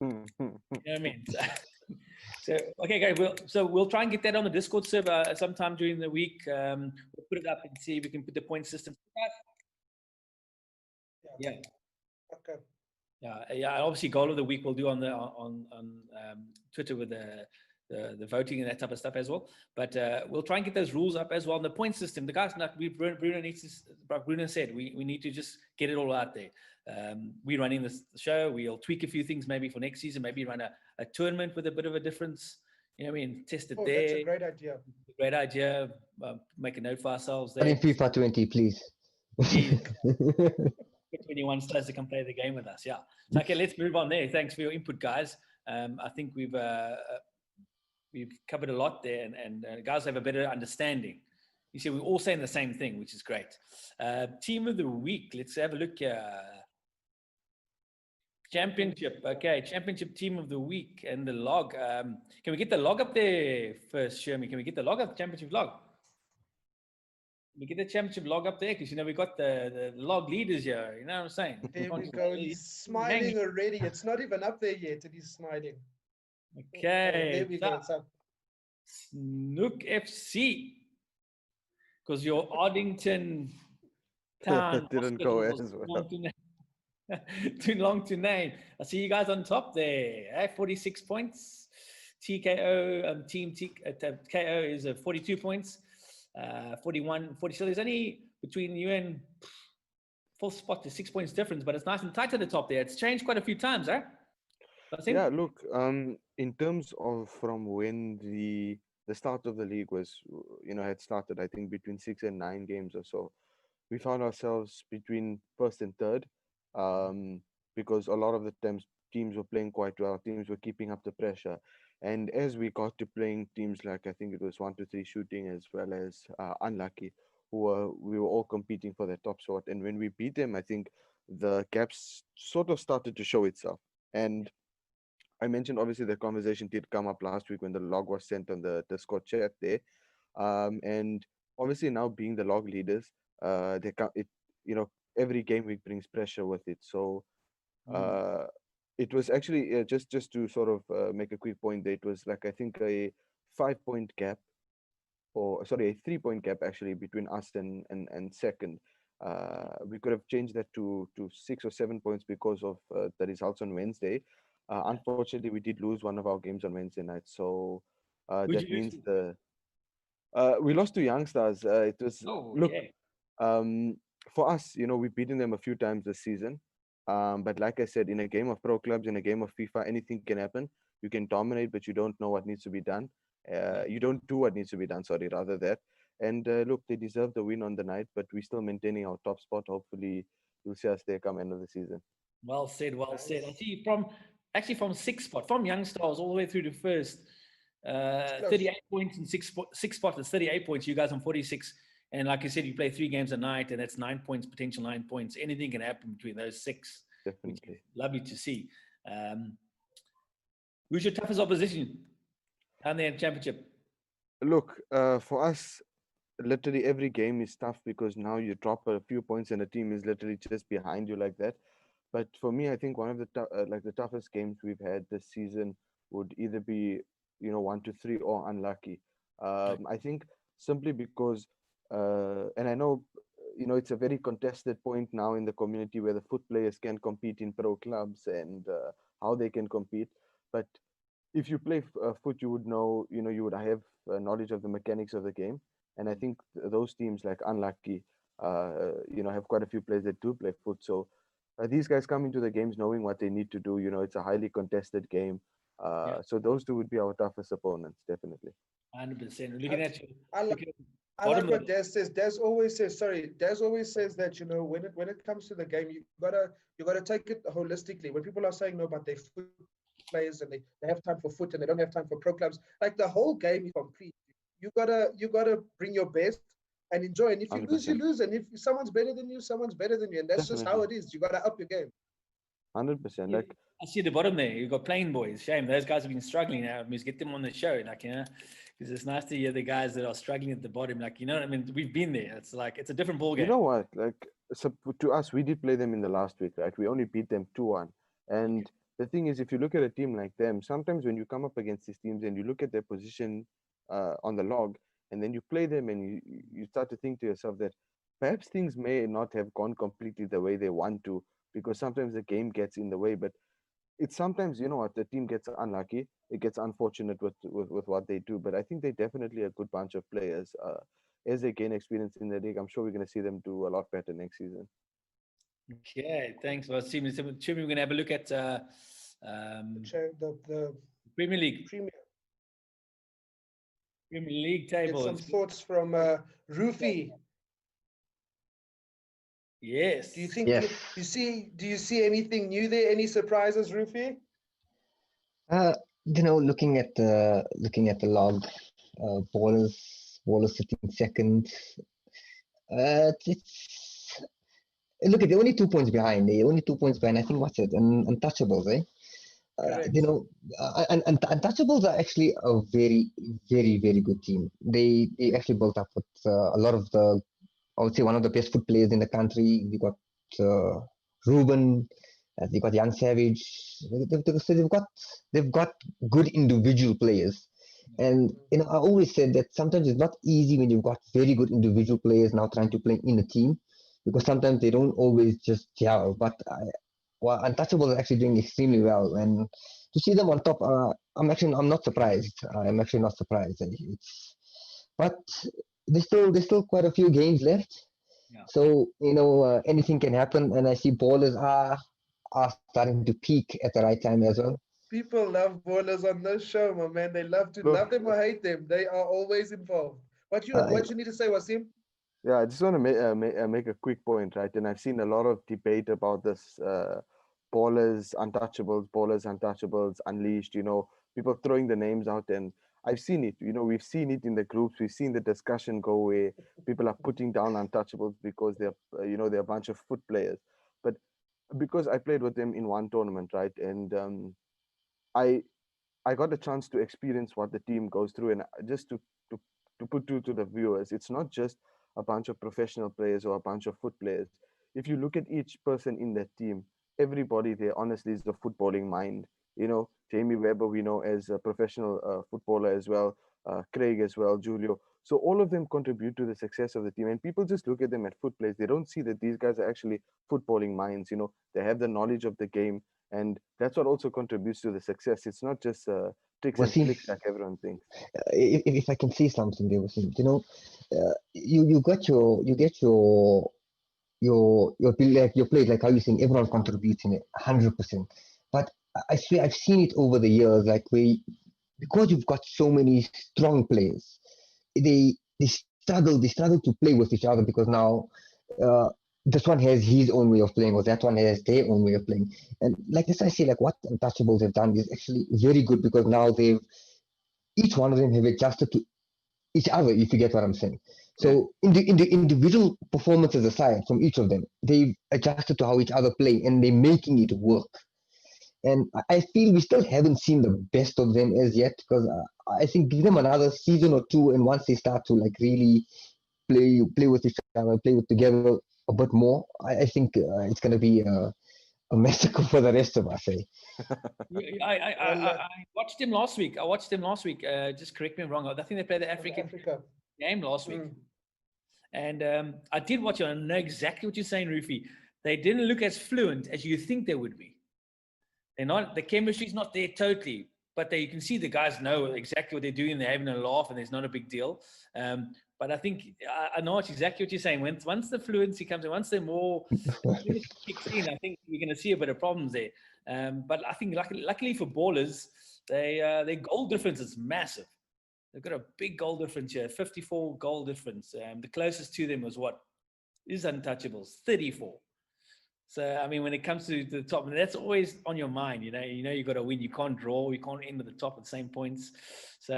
You know what I mean? So okay, guys. We'll try and get that on the Discord server sometime during the week. We'll put it up and see if we can put the point system. Yeah. Okay. Yeah. Obviously, goal of the week we'll do on Twitter with the voting and that type of stuff as well. But we'll try and get those rules up as well. And the point system, the guys, Bruno needs to, like Bruno said, we need to just get it all out there. We're running the show. We'll tweak a few things maybe for next season. Maybe run a tournament with a bit of a difference. You know what I mean? Test it there. That's a great idea. Great idea. Make a note for ourselves there. In FIFA 20, please. 21 stars to come play the game with us. Yeah. So, okay, let's move on there. Thanks for your input, guys. I think we've covered a lot there, and guys have a better understanding. You see, we're all saying the same thing, which is great. Team of the week. Let's have a look here. Championship. Okay, championship team of the week and the log. Can we get the log up there first, Shermy? Can we get the log up, championship log? We get the championship log up there because we got the log leaders here. You know what I'm saying? There we go. He's smiling already. It's not even up there yet, and he's smiling. Okay. There we go. Snook FC, because your Oddington town didn't go as well. Too long to name. I see you guys on top there. 46 points. TKO team KO is 42 points. 41, 40. So there's only between you and fourth spot to 6 points difference, but it's nice and tight at the top there. It's changed quite a few times, eh? I think, Yeah, look, in terms of from when the start of the league was, had started, I think between 6 and 9 games or so, we found ourselves between first and third, um, because a lot of the times teams were playing quite well, teams were keeping up the pressure, and as we got to playing teams like I think it was 1 to 3 shooting as well as unlucky, we were all competing for that top spot, and when we beat them, I think the gaps sort of started to show itself. And I mentioned obviously the conversation did come up last week when the log was sent on the Discord chat there, and obviously now being the log leaders, they come it every game week brings pressure with it. So uh, it was actually just to sort of make a quick point there. It was like I think a 5 point gap, or sorry, a 3 point gap actually between us and second. We could have changed that to 6 or 7 points because of the results on Wednesday. Unfortunately, we did lose one of our games on Wednesday night, so who'd that you lose means to? we lost to Youngsters. It was Oh, look okay. for us, we've beaten them a few times this season. But like I said, in a game of pro clubs, in a game of FIFA, anything can happen. You can dominate, but you don't know what needs to be done. You don't do what needs to be done. Sorry, rather that. And look, they deserve the win on the night, but we're still maintaining our top spot. Hopefully, you'll see us there come end of the season. Well said, well said. I see from sixth spot, from young stars all the way through to first, close. 38 points and six spot is 38 points. You guys on 46. And like I said, you play 3 games a night, and that's 9 points, potential 9 points. Anything can happen between those 6. Definitely. Lovely to see. Who's your toughest opposition down there in championship? Look, for us, literally every game is tough because now you drop a few points and a team is literally just behind you like that. But for me, I think one of the the toughest games we've had this season would either be 1 to 3 or unlucky. I think simply because, and I know it's a very contested point now in the community where the foot players can compete in pro clubs and how they can compete. But if you play foot, you would know, you would have knowledge of the mechanics of the game. And I think those teams like Unlucky, have quite a few players that do play foot. So these guys come into the games knowing what they need to do. It's a highly contested game. So those two would be our toughest opponents, definitely. 100%. Looking at you. I like what Des says. Des always says that when it comes to the game, you gotta take it holistically. When people are saying no, but they foot players and they have time for foot and they don't have time for pro clubs, like the whole game is complete. You gotta bring your best and enjoy. And if you 100%. lose, you lose. And if someone's better than you, someone's better than you. And that's just how it is. You gotta up your game. 100%. Yeah. Like I see at the bottom there, you've got Plain Boys. Shame. Those guys have been struggling now. We must get them on the show. Because it's nice to hear the guys that are struggling at the bottom. I mean? We've been there. It's like, it's a different ball game. You know what? Like, so to us, we did play them in the last week, right? We only beat them 2-1. And the thing is, if you look at a team like them, sometimes when you come up against these teams and you look at their position on the log, and then you play them and you start to think to yourself that perhaps things may not have gone completely the way they want to, because sometimes the game gets in the way. But it's sometimes, what, the team gets unlucky. It gets unfortunate with what they do. But I think they're definitely a good bunch of players. As they gain experience in the league, I'm sure we're going to see them do a lot better next season. Okay, thanks. Well, we're going to have a look at The Premier League. Premier. Premier League table. Get some thoughts from Rufy. Yes. Do you think Yes. do you see anything new there? Any surprises, Rufy? Looking at the log, ballers sitting second. It's look at they're only 2 points behind. They're only 2 points behind. I think what's it? Untouchables, eh? Untouchables are actually a very, very, very good team. They actually built up with a lot of I would say one of the best foot players in the country. We got Ruben. They got Young Savage. They've got good individual players. And I always said that sometimes it's not easy when you've got very good individual players now trying to play in a team, because sometimes they don't always just gel. But Untouchables are actually doing extremely well, and to see them on top, I'm not surprised. I'm actually not surprised. But there's still quite a few games left. Yeah. So anything can happen, and I see ballers are starting to peak at the right time as well. People love ballers on this show, my man. They love to Look, love them or hate them. They are always involved. What you need to say, Wasim? yeah, I just want to make a quick point, right? And I've seen a lot of debate about this ballers, untouchables, unleashed, people throwing the names out. And I've seen it, we've seen it in the groups. We've seen the discussion go where people are putting down untouchables because they're a bunch of foot players. But because I played with them in one tournament, right? And I I got a chance to experience what the team goes through, and just to put to the viewers, it's not just a bunch of professional players or a bunch of foot players. If you look at each person in that team, everybody there honestly is the footballing mind. Jamie Webber, we know as a professional footballer as well, Craig as well, Julio. So all of them contribute to the success of the team, and people just look at them at foot players. They don't see that these guys are actually footballing minds. They have the knowledge of the game, and that's what also contributes to the success. It's not just tricks and Wasim, flicks like everyone thinks. if I can say something there, Wasim, you got your play, like how you saying everyone contributes in it 100%. But I swear I've seen it over the years, like because you've got so many strong players, they struggle to play with each other because now uh, this one has his own way of playing or that one has their own way of playing. And like this, I say, like what Untouchables have done is actually very good because now each one of them have adjusted to each other, if you get what I'm saying. So in the individual performances aside from each of them, they've adjusted to how each other play and they're making it work. And I feel we still haven't seen the best of them as yet because I think give them another season or two, and once they start to like really play with each other, play with together a bit more, I think it's going to be a massacre for the rest of us. Yeah, I watched him last week. Just correct me if I'm wrong. I think they played the African game last week. And I did watch it. I know exactly what you're saying, Rufy. They didn't look as fluent as you think they would be. They're not. The chemistry's not there totally, but you can see the guys know exactly what they're doing. They're having a laugh, and there's not a big deal. But I think I know exactly what you're saying. Once the fluency comes in, once they're more kicks in, I think we're going to see a bit of problems there. But I think luckily for ballers, their goal difference is massive. They've got a big goal difference here, 54 goal difference. The closest to them was what is Untouchables, 34. So I mean, when it comes to the top, and that's always on your mind. You got to win. You can't draw. You can't end at the top at the same points. So,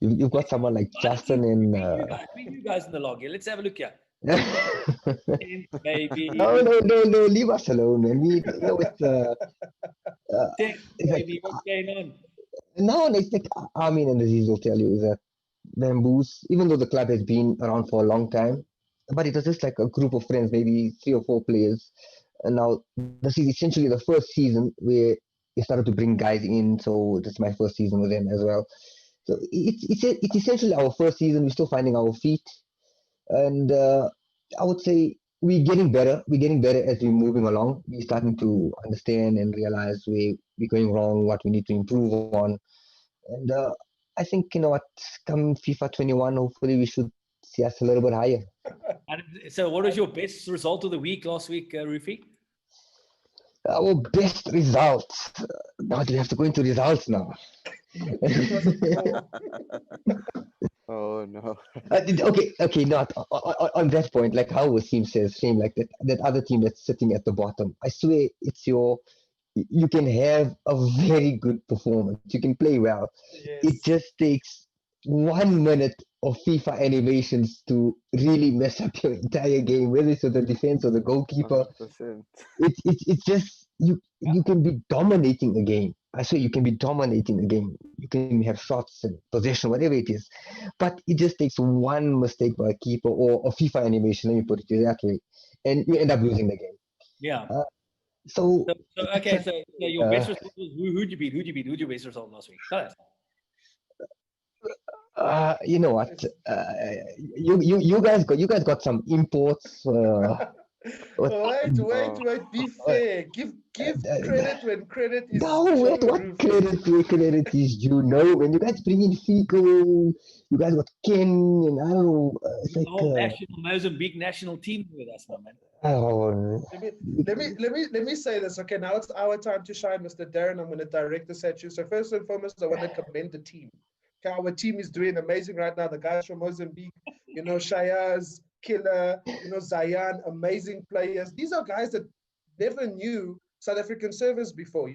You've got someone like Justin in. You guys in the log here. Let's have a look here. Baby. No, leave us alone, man. It's baby, what's going on? No, it's like Armin and Aziz will tell you is that Bamboos, even though the club has been around for a long time, but it was just like a group of friends, maybe 3 or 4 players. And now this is essentially the first season where they started to bring guys in. So this is my first season with them as well. So it's essentially our first season. We're still finding our feet, and I would say we're getting better. We're getting better as we're moving along. We're starting to understand and realize we're going wrong, what we need to improve on. And I think, what, come FIFA 21, hopefully we should see us a little bit higher. So what was your best result of the week last week, Rufy? Our best results. Now do we have to go into results now? Oh no. Okay. Not on that point, like how Wasim says, same like that other team that's sitting at the bottom. I swear, you can have a very good performance. You can play well. Yes. It just takes 1 minute of FIFA animations to really mess up your entire game, whether it's with the defense or the goalkeeper. 100%. It's just you can be dominating a game. I swear you can be dominating a game. You can have shots and possession, whatever it is. But it just takes one mistake by a keeper or a FIFA animation, let me put it that way, and you end up losing the game. Yeah. So your best result was who'd you beat? Who'd your best result last week? Tell us. You know what? You guys got some imports. Wait. Be fair. Give credit when credit is No, through wait, the what roof. credit is due? No, when you guys bring in Fico, you guys got Ken, and I don't know, it's The like, whole national Mozambique national team with us, my man. oh, Let me say this. Okay, now it's our time to shine, Mr. Darren. I'm going to direct this at you. So first and foremost, I want to commend the team. Okay, our team is doing amazing right now. The guys from Mozambique, Shayaz, Killer, Zayan, amazing players. These are guys that never knew South African servers before.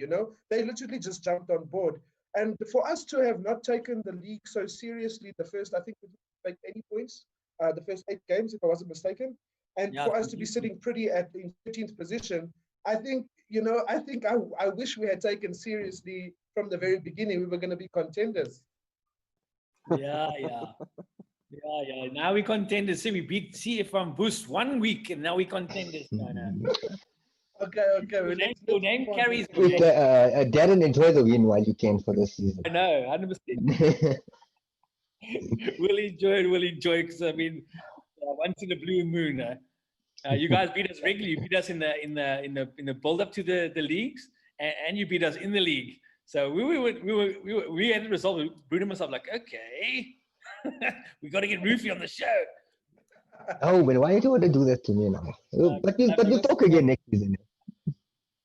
They literally just jumped on board. And for us to have not taken the league so seriously, I think we didn't make any points. The first 8 games, if I wasn't mistaken. And for us to be sitting pretty at the 13th position, I think I wish we had taken seriously from the very beginning. We were going to be contenders. Yeah. Now we contenders. See, we beat CF from Boost 1 week, and now we contenders. Okay. Your name carries. Darren, enjoy the win while you can for this season. I know, 100%. We'll enjoy it, because I mean, once in a blue moon. You guys beat us regularly. You beat us in the build up to the leagues, and you beat us in the league. So we had the result. Bruno and myself like, okay, we got to get Roofy on the show. Oh, but why do you want to do that to me now? But we'll talk again next season.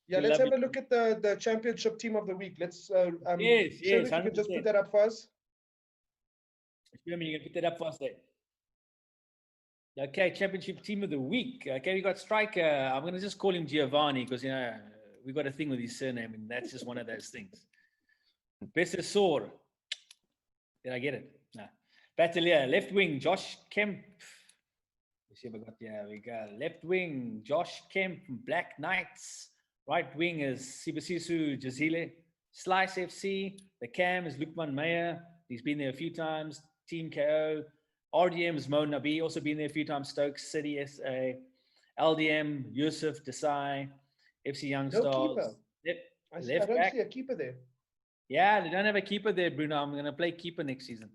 Yeah, let's have a look at the championship team of the week. Let's yes, you can just put that up for us. You can put that up for us there. Okay, championship team of the week. Okay, we got striker. I'm going to just call him Giovanni because, we got a thing with his surname, and that's just one of those things. Besesor. Did I get it? No. Battalier. Left wing, Josh Kemp. Let's see if I got, we go. Left wing, Josh Kemp from Black Knights. Right wing is Sibasisu Jazile. Slice FC. The cam is Lukman Meyer. He's been there a few times. Team KO. RDM is Mo Nabi, also been there a few times. Stokes City SA. LDM, Yusuf Desai. FC Young Stars. No keeper. Left I don't back. see a keeper there. Yeah, they don't have a keeper there, Bruno. I'm going to play keeper next season.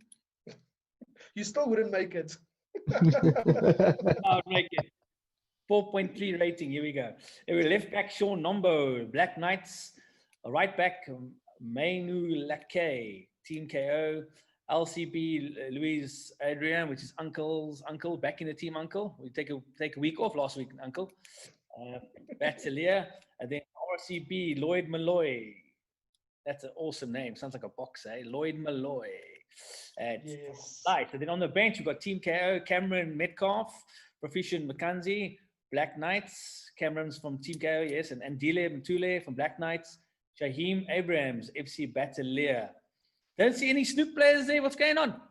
You still wouldn't make it. I'll make it. 4.3 rating. Here we go. Left back, Sean Nombo. Black Knights. Right back, Mainu Lake. Team KO. LCB, Luis Adrian, which is Uncle's uncle, back in the team, Uncle. We take a week off last week, Uncle. Battalier. And then RCB, Lloyd Malloy. That's an awesome name. Sounds like a boxer, eh? Lloyd Malloy. Yes. Right. And then on the bench, we've got Team KO, Cameron Metcalf, Proficient McKenzie, Black Knights. Cameron's from Team KO, yes. And Dile Mtule from Black Knights. Shaheem Abrams, FC Battalier. Don't see any Snoop players there. What's going on?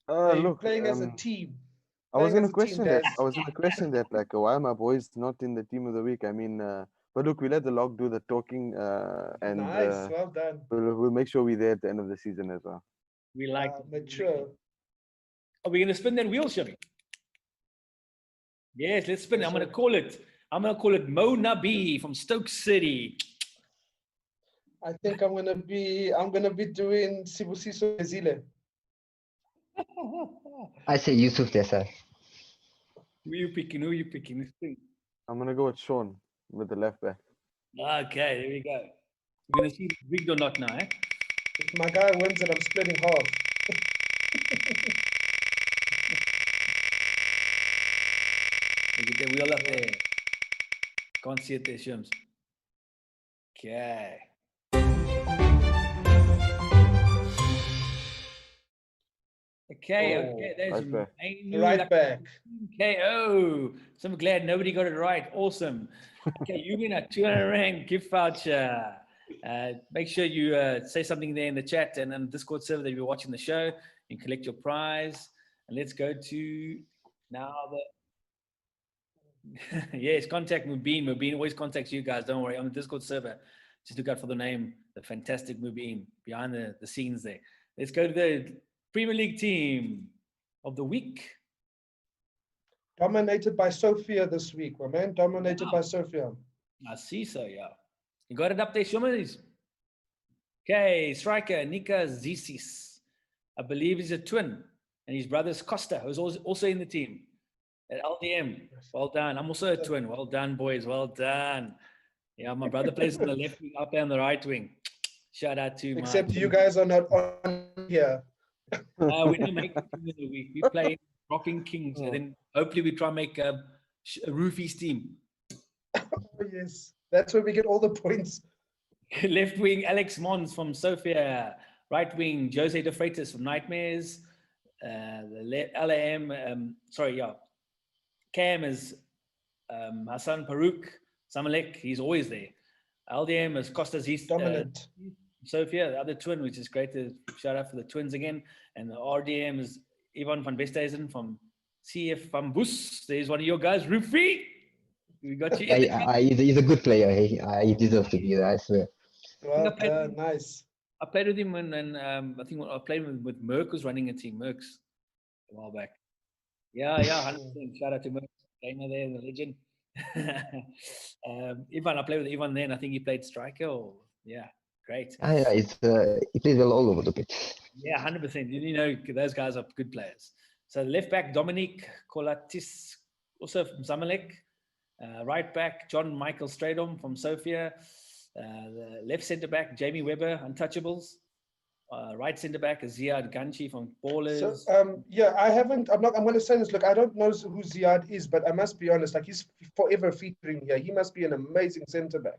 Look, playing as a team. I was going to question that. Like, why are my boys not in the team of the week? I mean, but look, we let the log do the talking, and nice, well done. We'll make sure we're there at the end of the season as well. We like mature. Are we going to spin that wheel, shall we? Yes, let's spin it. I'm going to call it Mo Nabi from Stoke City. I think I'm gonna be doing Sibusiso Zile. I say Yusuf Desai. Who are you picking? I'm gonna go with Sean with the left back. Okay, there we go. We're gonna see if it's rigged or not now, eh? If my guy wins it, I'm splitting half. Get the wheel up there. Can't see it there, Shums. Okay. Okay, there's right back. KO. So I'm glad nobody got it right. Awesome. Okay, you win a 200 Rand gift voucher. Make sure you say something there in the chat and on the Discord server that you're watching the show. You can collect your prize. And let's go to now yes, contact Mubin. Mubin always contacts you guys. Don't worry, on the Discord server. Just look out for the name, the fantastic Mubin, behind the scenes there. Let's go to the Premier League team of the week. Dominated by Sophia this week, my man. Dominated by Sophia. I see so, yeah. You got it up there, Shumanis. Okay, striker Nika Zisis. I believe he's a twin. And his brother's Costa, who's also in the team. At LDM, well done. I'm also a twin. Well done, boys. Well done. Yeah, my brother plays on the left wing, up there on the right wing. Shout out to my. Except you guys are not on here. We don't make the team in the week. We play Rocking Kings, and then hopefully we try and make a Roofy's team. Oh, yes, that's where we get all the points. Left wing, Alex Mons from Sofia. Right wing, Jose De Freitas from Nightmares. The LAM, Cam is Hassan Farouk. Samalek, he's always there. LDM is Costas East. Dominant. Sofia, the other twin, which is great to shout out for the twins again. And the RDM is Ivan van Westhuizen from CF Van Boes. There's one of your guys, Rufy. We got you. He's a good player. He deserves to be there, I swear. Well done, nice. I played with him when I think I played with Merck was running a team, Merck's a while back. Yeah, 100%. Shout out to Merck, gamer there, the legend. Ivan, I played with Ivan then. I think he played striker. Yeah, great. He plays well all over the pitch. Yeah, 100%. You know, those guys are good players. So left back, Dominic Kolatis, also from Zamalek. Right back, John Michael Stradom from Sofia. The left centre back, Jamie Webber, Untouchables. Right centre back is Ziad Ganchi from Ballers. So, I'm going to say this. Look, I don't know who Ziad is, but I must be honest, like he's forever featuring here. He must be an amazing centre back.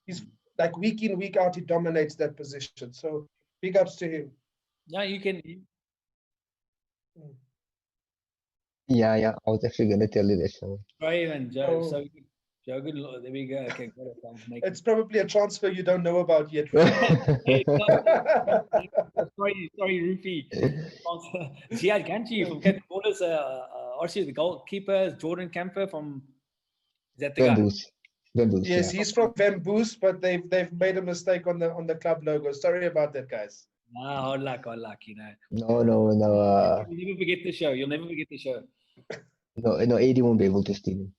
He's like week in, week out, he dominates that position. So big ups to him. Yeah, you can. Yeah, I was actually going to tell you this. Right, and Joe. So Joe, good. There we go. Okay, got it. It's probably a transfer you don't know about yet. Sorry, Rufy. Ziad Ganchi from Cape Borders. RC, the goalkeeper, Jordan Camper from. Is that the guy? Bamboos, yes, he's from Bamboos, but they've made a mistake on the club logo. Sorry about that, guys. Hard luck, you know. No. You'll never forget the show. You'll never forget the show. No, AD won't be able to steal him.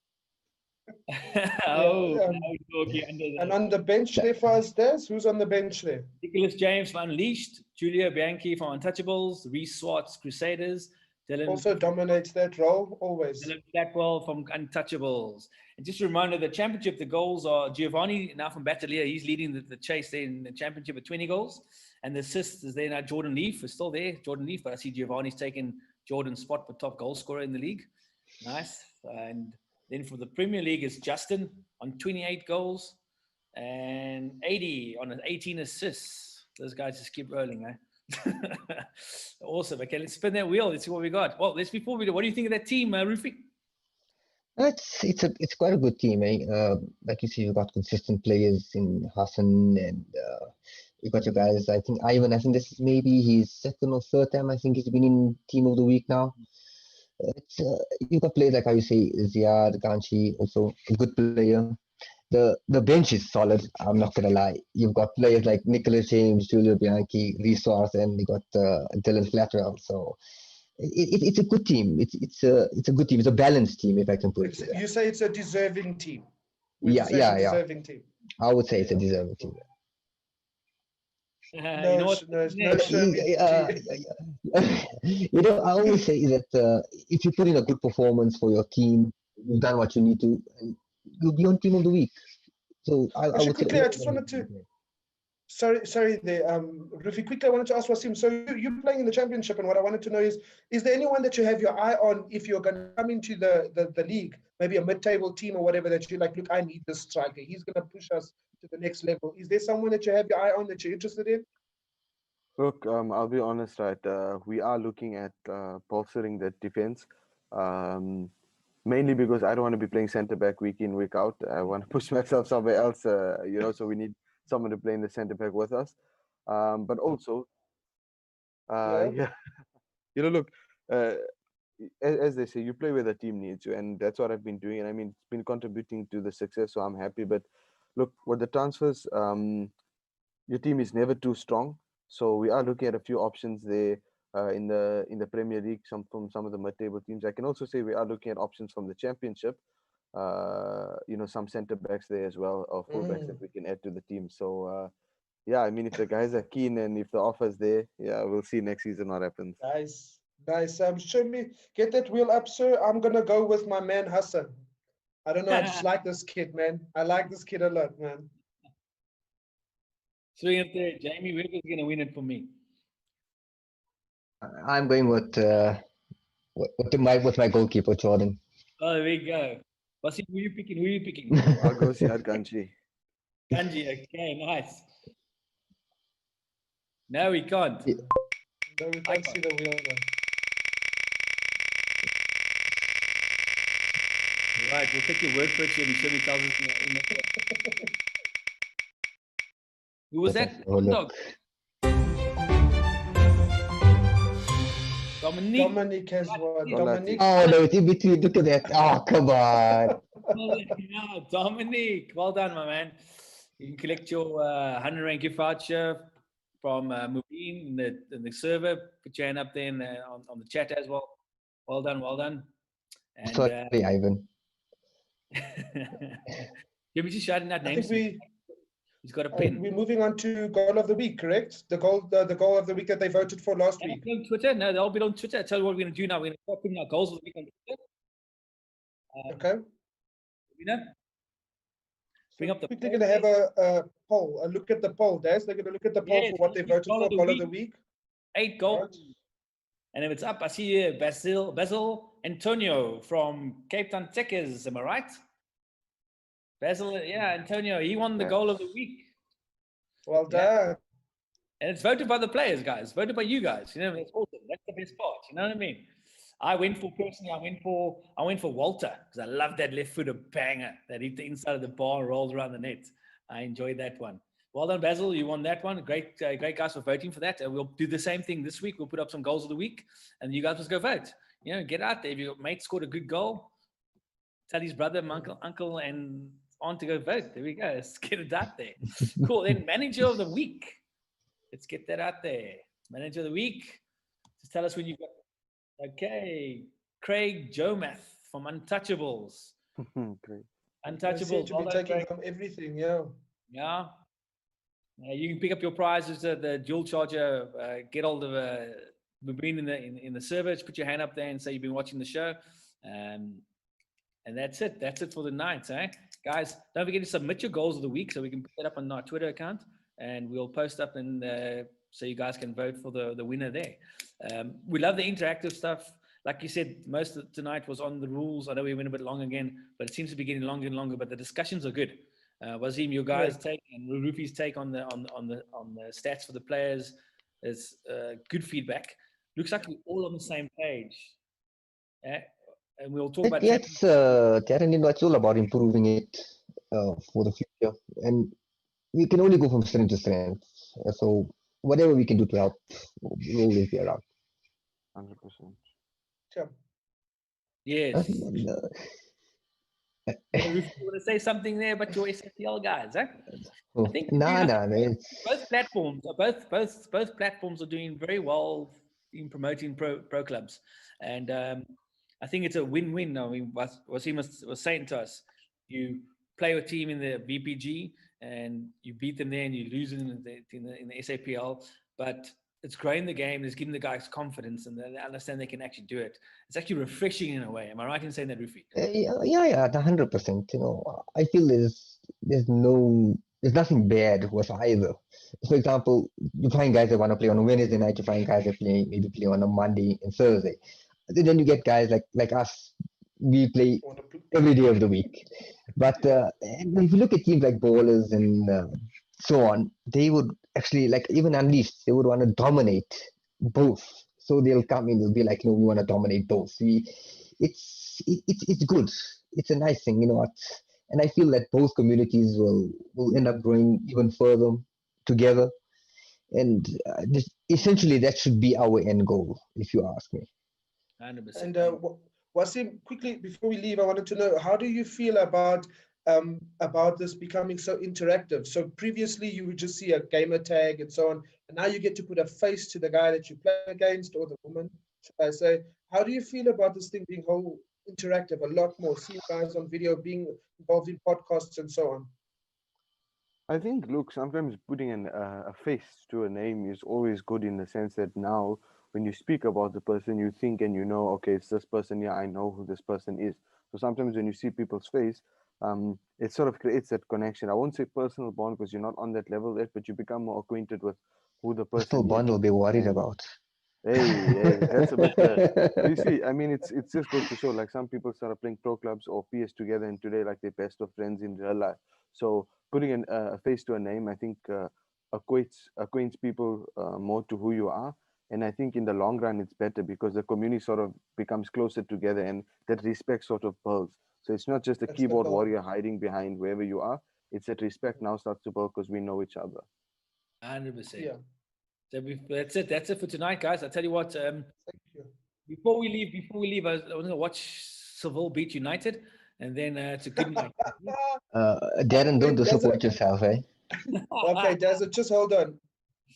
And on the bench there for us, who's on the bench there? Nicholas James from Unleashed, Julia Bianchi from Untouchables, Reese Swartz, Crusaders, Dylan also dominates that role always. Dylan Blackwell from Untouchables. And just a reminder, the championship, the goals are Giovanni now from Battalier. He's leading the chase there in the championship with 20 goals. And the assist is there now. Jordan Leaf is still there. Jordan Leaf, but I see Giovanni's taken Jordan's spot for top goal scorer in the league. Nice. And then for the Premier League is Justin on 28 goals and 80 on 18 assists. Those guys just keep rolling, eh? Awesome. Okay, let's spin that wheel. Let's see what we got. Well, before we do, what do you think of that team, Rufy? It's quite a good team, eh? Like you see, you've got consistent players in Hassan and you got your guys. I think Ivan. I think this is maybe his second or third time. I think he's been in Team of the Week now. You've got players like how you say Ziad Ganchi, also a good player. The bench is solid. I'm not gonna lie. You've got players like Nicholas James, Julio Bianchi, Resource, and you got Dylan Flatwell. So it's a good team. It's a good team. It's a balanced team, if I can put it. You say it's a deserving team. Yeah. Deserving team. I would say it's a deserving team. I always say that if you put in a good performance for your team, you've done what you need to, and you'll be on Team of the Week. So I would quickly, I just wanted to. Sorry, there, Rufy. Quickly, I wanted to ask Wasim. So you're playing in the championship, and what I wanted to know is there anyone that you have your eye on if you're going to come into the league, maybe a mid-table team or whatever that you're like, look, I need this striker. He's going to push us to the next level. Is there someone that you have your eye on that you're interested in? Look, I'll be honest, right? We are looking at bolstering the defense, mainly because I don't want to be playing centre back week in, week out. I want to push myself somewhere else, so we need someone to play in the centre back with us. But also, look, as they say, you play where the team needs you, and that's what I've been doing. And I mean, it's been contributing to the success, so I'm happy. But look, with the transfers, your team is never too strong. So we are looking at a few options there in the Premier League, from some of the mid-table teams. I can also say we are looking at options from the Championship. Some centre backs there as well, or fullbacks that we can add to the team. So I mean, if the guys are keen and if the offer's there, we'll see next season what happens. Guys, show me, get that wheel up, sir. I'm gonna go with my man Hassan. I don't know, I just like this kid, man. I like this kid a lot, man. Swing it there. Jamie Webber's going to win it for me. I'm going with my goalkeeper, Jordan. Oh, there we go. Who are you picking? Who are you picking? I'll go see Kanji. Kanji, okay, nice. No, we can't. Yeah. No, we can't see the wheel though. Right, we'll take your word for it. You'll be sure we tell us in the Who was that? Oh, look. Dog. Dominique. Dominic has what? Well, Dominic. Oh, no, it's in between. Look at that. Oh, come on. Yeah, Dominique. Well done, my man. You can collect your 100 Rand gift voucher from Mubin in the server. Put your hand up there on the chat as well. Well done, well done. And Sorry, Ivan. Give me just shouting out I names. think He's got a pin. we're moving on to goal of the week, correct? The goal of the week that they voted for last week. On Twitter? No, they'll be on Twitter. I tell you what we're going to do now. We're going to start putting our goals of the week on Twitter. Okay. You know? Bring up the They're poll going to have there. a poll, a look at the poll, Des. They're going to look at the poll Yes, for what they goal voted for, of the goal of week. the week. 8 goals. Right. And if it's up, I see here Basil Antonio from Cape Town Techers. Am I right? Basil, yeah, Antonio. He won the goal of the week. Well done. And it's voted by the players, guys. Voted by you guys. You know, that's awesome. That's the best part. You know what I mean? I went for Walter because I love that left footed banger that hit the inside of the bar and rolled around the net. I enjoyed that one. Well done, Basil. You won that one. Great guys for voting for that. And we'll do the same thing this week. We'll put up some goals of the week, and you guys must go vote. You know, get out there. If your mate scored a good goal, tell his brother, uncle, and aunt to go vote. There we go. Let's get it out there. Cool. Then manager of the week. Let's get that out there. Manager of the week. Just tell us when you've got. Okay. Craig Jomath from Untouchables. Great. They seem Untouchables. to Well be done, taking Craig. home everything, yeah. Yeah. You can pick up your prizes at the dual charger. Get hold of Mubin in the server. Just put your hand up there and say you've been watching the show. And that's it. That's it for the night, eh? Guys, don't forget to submit your goals of the week so we can put that up on our Twitter account. And we'll post up so you guys can vote for the winner there. We love the interactive stuff. Like you said, most of tonight was on the rules. I know we went a bit long again, but it seems to be getting longer and longer. But the discussions are good. Wasim, your guys' take and Rufi's take on the stats for the players is good feedback. Looks like we're all on the same page. Yeah? And we'll talk about It's Darren, it's all about improving it for the future. And we can only go from strength to strength. So whatever we can do to help, we'll always be around. 100%. Sure. yes. Rufi, you want to say something there about your SFPL guys, eh? I think both platforms are doing very well in promoting pro clubs, and I think it's a win-win. I mean, Wasim was saying to us, you play a team in the VPG and you beat them there, and you lose in the SAPL, but it's growing the game. It's giving the guys confidence, and they understand they can actually do it. It's actually refreshing in a way. Am I right in saying that, Rufi? Yeah, 100%. You know, I feel there's nothing bad with either. For example, you find guys that want to play on a Wednesday night. You find guys that maybe play on a Monday and Thursday. Then you get guys like us. We play every day of the week. But if you look at teams like Ballers and so on, they would actually, like even Unleashed, they would want to dominate both. So they'll come in, they'll be like, no, we want to dominate both. It's good. It's a nice thing, you know what? And I feel that both communities will end up growing even further together. And essentially, that should be our end goal, if you ask me. 100%. And Wasim, quickly before we leave, I wanted to know, how do you feel about this becoming so interactive? So previously you would just see a gamer tag and so on, and now you get to put a face to the guy that you play against or the woman, should I say. How do you feel about this thing being whole interactive, a lot more, seeing guys on video, being involved in podcasts and so on? I think, look, sometimes putting a face to a name is always good in the sense that now when you speak about the person, you think and you know, okay, it's this person. Yeah, I know who this person is. So sometimes when you see people's face, it sort of creates that connection. I won't say personal bond because you're not on that level yet, but you become more acquainted with who the Still person is. Bond will be worried And about. hey, that's a bit. You see, I mean, it just goes to show. Like some people started playing pro clubs or PS together, and today, like they're best of friends in real life. So putting a face to a name, I think, acquaints people more to who you are. And I think in the long run, it's better because the community sort of becomes closer together, and that respect sort of builds. So it's not just a That's the keyboard goal. warrior hiding behind wherever you are. It's that respect now starts to build because we know each other. 100%. Yeah. So that's it. That's it for tonight, guys. I tell you what. Thank you. Before we leave, I was going to watch Seville beat United, and then it's a good night. Darren, don't Wait, disappoint yourself, eh? Okay, Desert, just hold on.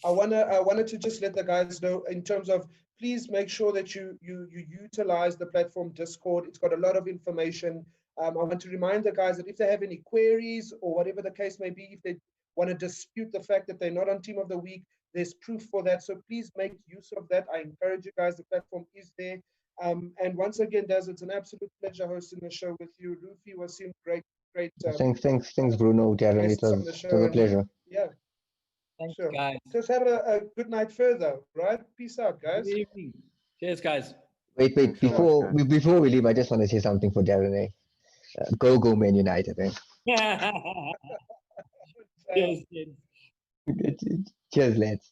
I wanted to just let the guys know in terms of, please make sure that you utilize the platform Discord. It's got a lot of information. I want to remind the guys that if they have any queries or whatever the case may be, if they want to dispute the fact that they're not on Team of the Week, there's proof for that. So please make use of that. I encourage you guys. The platform is there. And once again, Des, it's an absolute pleasure hosting the show with you. Rufy was seeing great. Thanks, Bruno, Darren. It guests on was, the it show. was a And pleasure. yeah, Thanks, sure. guys. Just have a good night further, right? Peace out, guys. Good evening. Cheers, guys. Wait, Thanks so much, guys. before we leave, I just want to say something for Darren, eh? Go Man United, eh? Cheers, kids. Cheers, lads.